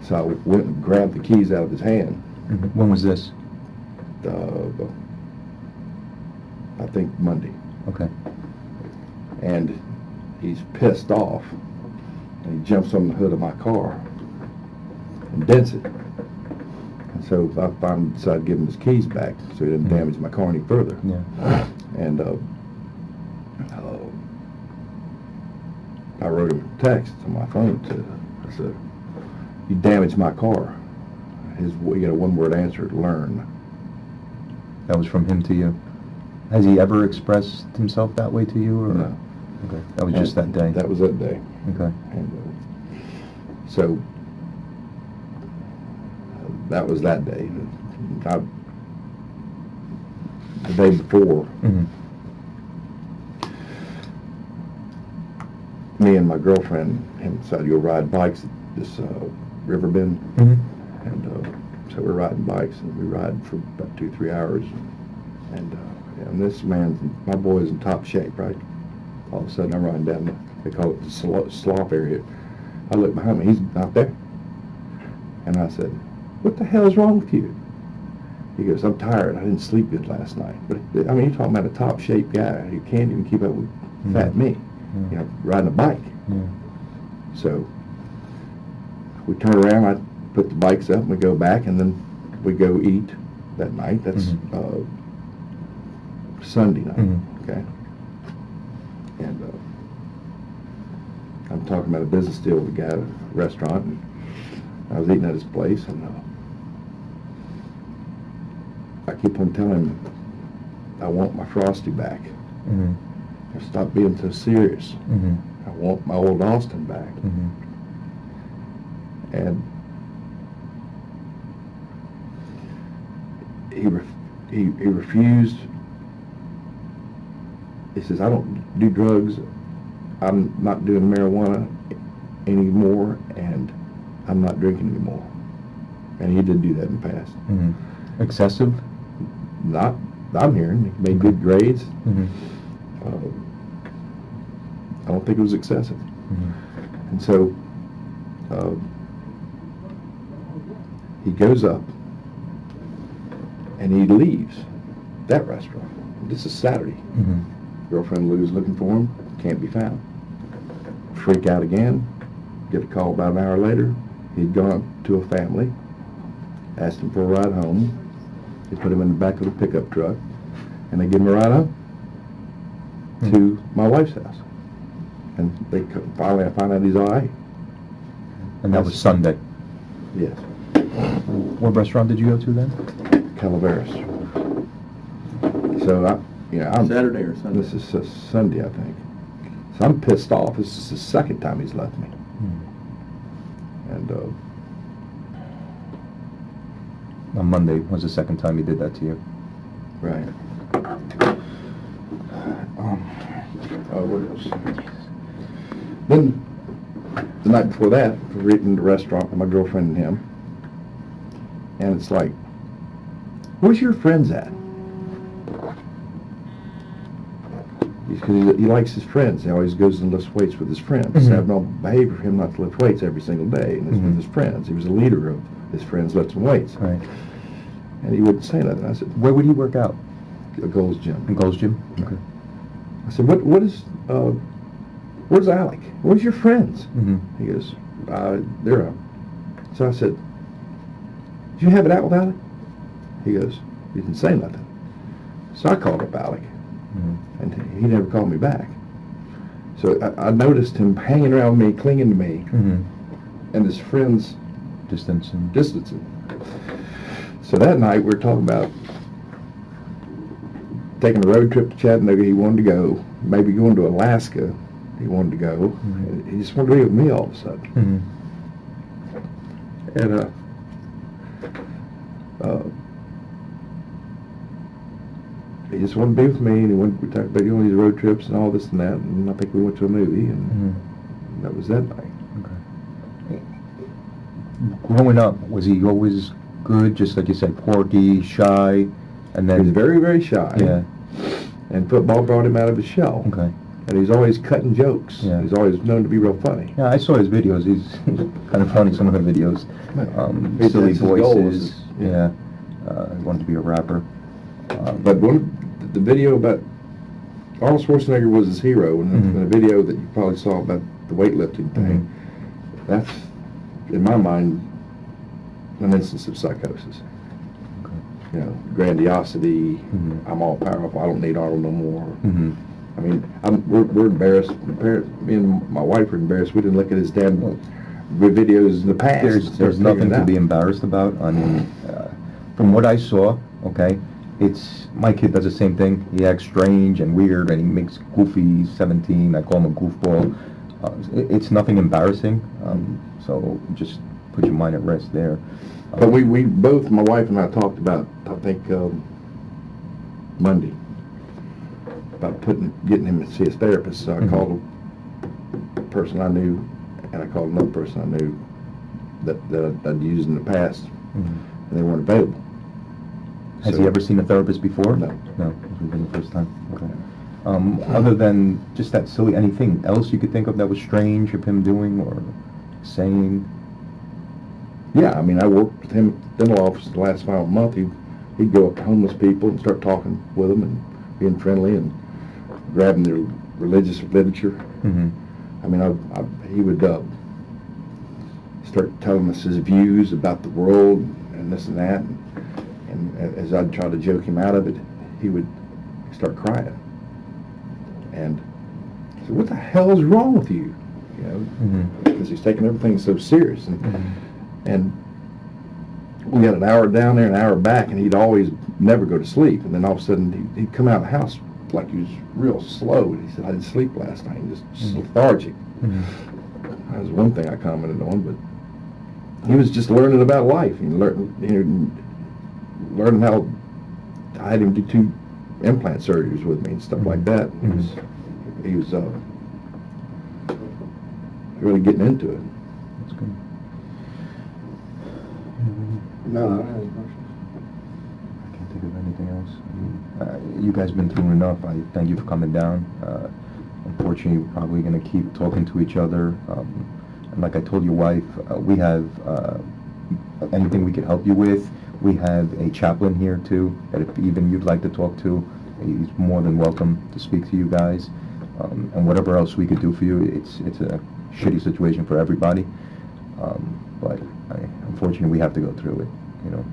So I went and grabbed the keys out of his hand. Mm-hmm. When was this? I think Monday. Okay. And he's pissed off. And he jumps on the hood of my car and dents it. And so I finally decided to give him his keys back so he didn't Mhm. damage my car any further. Yeah. And I wrote him a text on my phone. I said, you damaged my car. His, one-word answer, learn. That was from him to you. Has he ever expressed himself that way to you? Or? No. Okay. That was just that day. That was that day. Okay. And so that was that day. The day before, Mm-hmm. me and my girlfriend decided to go ride bikes at this river bend. Mm-hmm. And so we're riding bikes, and we ride for about 2-3 hours. And this my boy's in top shape, right? All of a sudden, I'm riding down they call it the slough area. I look behind me, he's not there. And I said, what the hell is wrong with you? He goes, I'm tired. I didn't sleep good last night. But, I mean, you're talking about a top shape guy who can't even keep up with fat me, you know, riding a bike. Yeah. So we turn around, I put the bikes up, and we go back, and then we go eat that night. That's Sunday night, Mhm. okay? And I'm talking about a business deal with a guy at a restaurant, and I was eating at his place, and I keep on telling him I want my Frosty back. Mm-hmm. Stop being so serious. Mm-hmm. I want my old Austin back. Mm-hmm. And he refused. He says, I don't do drugs. I'm not doing marijuana anymore, and I'm not drinking anymore. And he did do that in the past. Mm-hmm. Excessive? Not I'm hearing. He made good grades. Mm-hmm. I don't think it was excessive. Mm-hmm. And so he goes up and he leaves that restaurant. This is Saturday. Mm-hmm. Girlfriend Lou's looking for him, can't be found. Freak out again, get a call about an hour later. He'd gone to a family, asked him for a ride home. They put him in the back of a pickup truck, and they give him a ride home to my wife's house. And finally I find out he's all right. And that was Sunday. Yes. What restaurant did you go to then? Calaveras. So I'm Saturday or Sunday? This is Sunday, I think. So I'm pissed off. This is the second time he's left me. And On Monday was the second time he did that to you. right. What else? Then the night before that, we're eating in the restaurant with my girlfriend and him, and it's like, "Where's your friends at?" Because he likes his friends. He always goes and lifts weights with his friends. It's Mhm. abnormal behavior for him not to lift weights every single day, and it's Mhm. with his friends. He was a leader of his friends lifting weights, Right. and he wouldn't say nothing. I said, Where would he work out? "A Gold's Gym." In Gold's Gym? Okay. I said, where's Alec? Where's your friends?" Mm-hmm. He goes, "They're up." So I said, "Did you have it out with Alec?" He goes, he didn't say nothing. So I called up Alec, Mm-hmm. and he never called me back. So I noticed him hanging around me, clinging to me, Mm-hmm. and his friends Distancing. distancing. So that night we were talking about taking a road trip to Chattanooga. He wanted to go. Maybe going to Alaska. He wanted to go. Mhm. He just wanted to be with me all of a sudden. Mm-hmm. And he just wanted to be with me, and we talked about going on these road trips and all this and that, and I think we went to a movie, and Mm-hmm. that was that night. Okay. Growing up, was he always good, just like you said, porky, shy, and He was then... very, very shy. Yeah. And football brought him out of his shell. Okay. And he's always cutting jokes. Yeah. He's always known to be real funny. Yeah, I saw his videos. He's kind of funny, some of the videos. That's Silly his goal, voices. is- Yeah. He wanted to be a rapper. But the video about Arnold Schwarzenegger was his hero, and Mhm. the video that you probably saw about the weightlifting thing, that's, in my mind, an instance of psychosis. Okay. You know, grandiosity, Mhm. I'm all powerful, I don't need Arnold no more. Mm-hmm. I mean, we're embarrassed. Me and my wife are embarrassed. We didn't look at his damn videos in the past. and start There's nothing figuring it to be out. embarrassed about. I mean, from what I saw, okay, my kid does the same thing. He acts strange and weird, and he makes goofy 17. I call him a goofball. It's nothing embarrassing. So just put your mind at rest there. But we both, my wife and I, talked about, I think, Monday, about getting him to see his therapist. So I Mhm. called a person I knew, and I called another person I knew that I'd used in the past, Mhm. and they weren't available. Has So- he ever seen a therapist before? No. No, this would be the first time. Okay. Other than just that silly, anything else you could think of that was strange of him doing or saying? Yeah, I mean, I worked with him at the dental office the last final month. He'd go up to homeless people and start talking with them and being friendly and grabbing their religious literature. Mm-hmm. I mean, he would start telling us his views about the world and this and that. And as I'd try to joke him out of it, he would start crying. And I said, "What the hell is wrong with you?" You know, Mm-hmm. because he's taking everything so serious. Mm-hmm. And we got an hour down there, an hour back, and he'd always never go to sleep. And then all of a sudden, he'd come out of the house like he was real slow. And he said, "I didn't sleep last night," and just lethargic. Mm-hmm. That was one thing I commented on, but he was just learning about life and learning how I had him do 2 implant surgeries with me and stuff like that. He was really getting into it. That's good. No, I don't have any questions. I can't think think of anything else. You guys been through enough. I thank you for coming down. Unfortunately, we're probably going to keep talking to each other. And like I told your wife, we have anything we could help you with. We have a chaplain here too, that if even you'd like to talk to, he's more than welcome to speak to you guys. And whatever else we could do for you, it's a shitty situation for everybody. But unfortunately, we have to go through it, you know.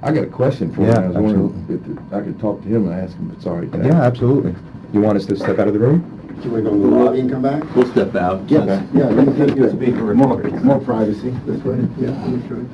I got a question for you. Yeah, I was wondering if I could talk to him and ask him if it's all right. Yeah, absolutely. You want us to step out of the room? Can we go in the lobby and come back? We'll step out. Yeah, good. More privacy this way. Yeah, sure.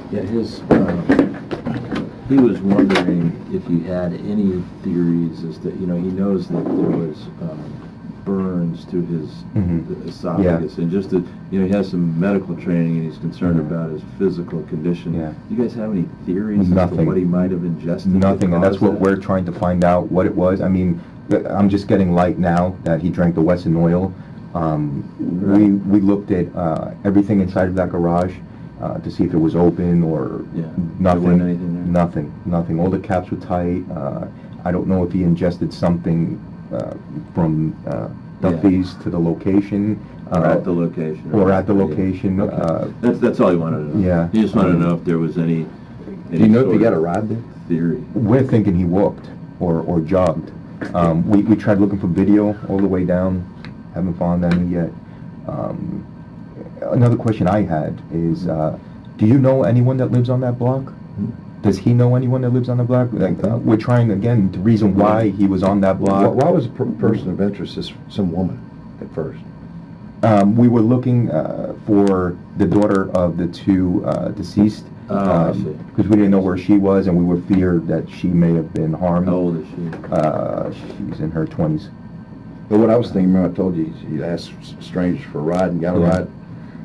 Yeah, he was wondering if you had any theories as to, he knows that there was burns to his esophagus, and just that, he has some medical training and he's concerned about his physical condition. Yeah. You guys have any theories as to Nothing. what he might have ingested? Nothing, and that's what that? we're trying to find out, what it was. I mean, I'm just getting light now that he drank the Wesson oil. We looked at everything inside of that garage to see if it was open or nothing. There wasn't anything there? Nothing. All the caps were tight. I don't know if he ingested something from Duffy's to the location. Or at the location. Or at the location. Okay. That's all he wanted to know. Yeah. He just wanted to know if there was any Do you know if sort he got of a ride there? theory. We're thinking he walked or jogged. We tried looking for video all the way down. Haven't found any yet. Another question I had is, do you know anyone that lives on that block? Does he know anyone that lives on the block? Like, we're trying, again, the reason why he was on that block. Why was a person of interest some woman at first? We were looking for the daughter of the two deceased. I see. Because we didn't know where she was, and we were feared that she may have been harmed. How old is she? She's in her 20s. But what I was thinking, remember I told you, he asked strangers for a ride and got a ride.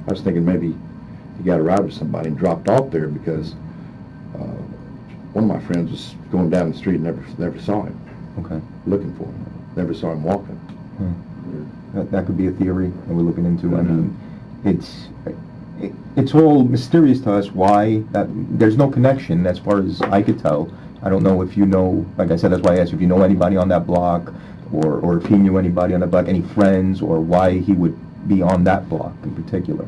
I was thinking maybe he got a ride with somebody and dropped off there because one of my friends was going down the street and never saw him. Okay. Looking for him. Never saw him walking. That could be a theory that we're looking into. I mean, it's all mysterious to us why there's no connection as far as I could tell. I don't know if you know, like I said, that's why I asked if you know anybody on that block or if he knew anybody on that block, any friends, or why he would be on that block in particular.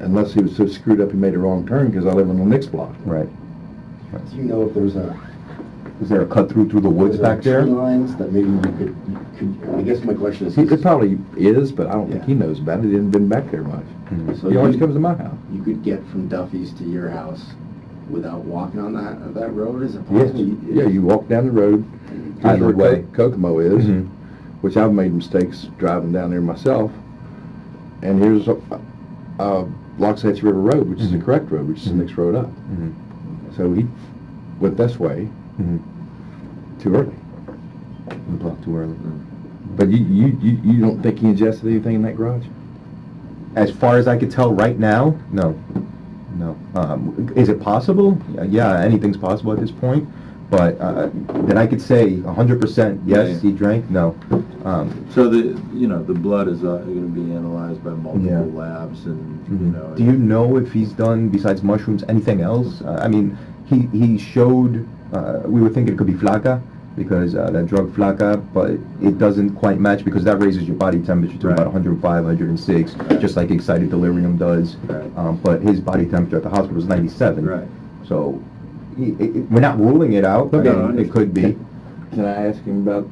Unless he was so screwed up he made a wrong turn because I live on the next block. Right. Do you know if there's Is there a cut through the woods back there? tree lines that maybe you could, I guess my question is... It probably is, but I don't think he knows about it. He hasn't been back there much. So He always you- comes to my house. You could get from Duffy's to your house without walking on that road? Is it Yes. possible? Yeah, you walk down the road. Here's Either where way. Kokomo is, Mhm. which I've made mistakes driving down there myself. And here's Loxahatchee River Road, which is the correct road, which is the next road up. So he went this way too early. The block too early. But you don't think he ingested anything in that garage? As far as I could tell right now, no. Is it possible? Yeah, anything's possible at this point. But that I could say 100% yes, Yeah. he drank. No. So the blood is going to be analyzed by multiple Yeah. labs, and Mhm. Do you know if he's done, besides mushrooms, anything else? I mean, he showed, we were thinking it could be flaca, because that drug flaca, but it doesn't quite match because that raises your body temperature to about Right. 105, 106, just like excited delirium does. Right. But his body temperature at the hospital was 97. Right. So we're not ruling it out. Okay. I mean, it could be. Can I ask him about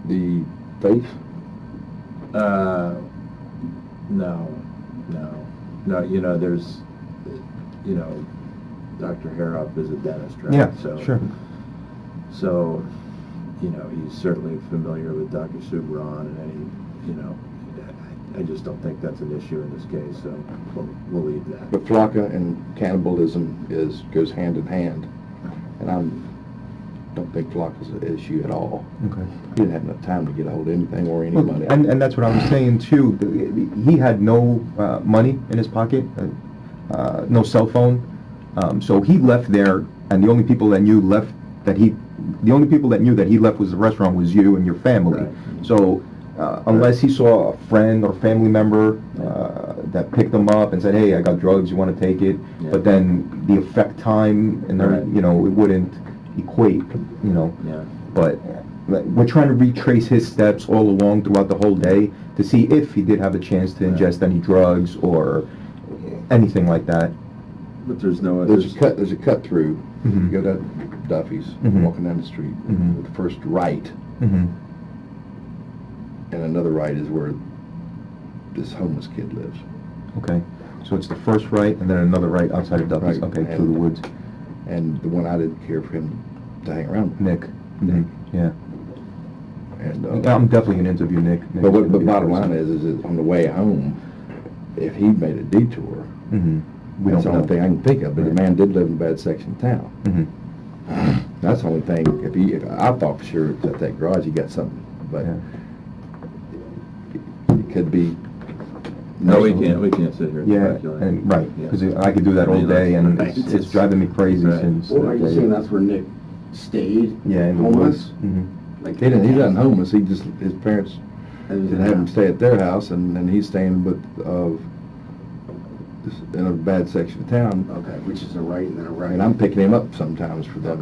the face? No. There's, Dr. Harrouff is a dentist, right? Yeah, So, sure. So, he's certainly familiar with Dr. Subran, and I just don't think that's an issue in this case, so we'll leave that. But flaca and cannibalism goes hand in hand, and I don't think flaca's an issue at all. Okay. He didn't have enough time to get a hold of anything or anybody. And that's what I was saying too. He had no money in his pocket, no cell phone. So he left there, and the only people that knew that he left was the restaurant was you and your family. Right. So unless he saw a friend or family member that picked him up and said, "Hey, I got drugs. You want to take it?" Yeah. But then the effect time and Right. it wouldn't equate. Yeah. But we're trying to retrace his steps all along throughout the whole day to see if he did have a chance to ingest any drugs or anything like that. But there's no... There's a cut through. Mhm. You go to Duffy's, Mhm. walking down the street, Mhm. the first right, Mm-hmm. and another right is where this homeless kid lives. Okay. So it's the first right and then another right outside of Duffy's. Right. Okay, through the woods. And the one I didn't care for him to hang around with. Nick. Mhm. Yeah. And, I'm definitely going to interview Nick. Nick's but gonna be the the bottom person. line is on the way home, if he made a detour, Mhm. We that's don't the only know. thing I can think of. But the Right. man did live in a bad section of town. Mhm. That's the only thing. If I thought for sure at that garage he got something, but Yeah. it could be. No, we can't sit here and Yeah, speculate. and right, Yeah. because I could do that all day, and it's driving me crazy Right. since. Well, are you that saying day. that's where Nick stayed? Yeah, in the Homeless? woods. Mhm. Like He didn't. He wasn't homeless. He just his parents It was didn't have him stay at their house, and he's staying with in a bad section of town. Okay, which is a right and then a right. And I'm picking him up sometimes for them,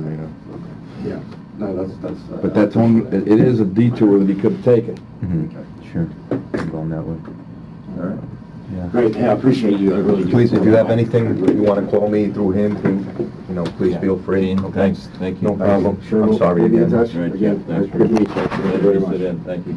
Yeah, no, that's. But that's on. It is a detour that he could have taken. Mhm. Sure. I'm going that way. All right. Yeah. Great, yeah, I appreciate you, I really do. Please, if you have anything, you want to call me through him, please Yeah. feel free. Dean, Okay? thanks. Thank you. No problem. Sure, I'm sorry we'll be in again. touch. Right, Again, thanks good to meet you. Thank you very much. Sit in. Thank you.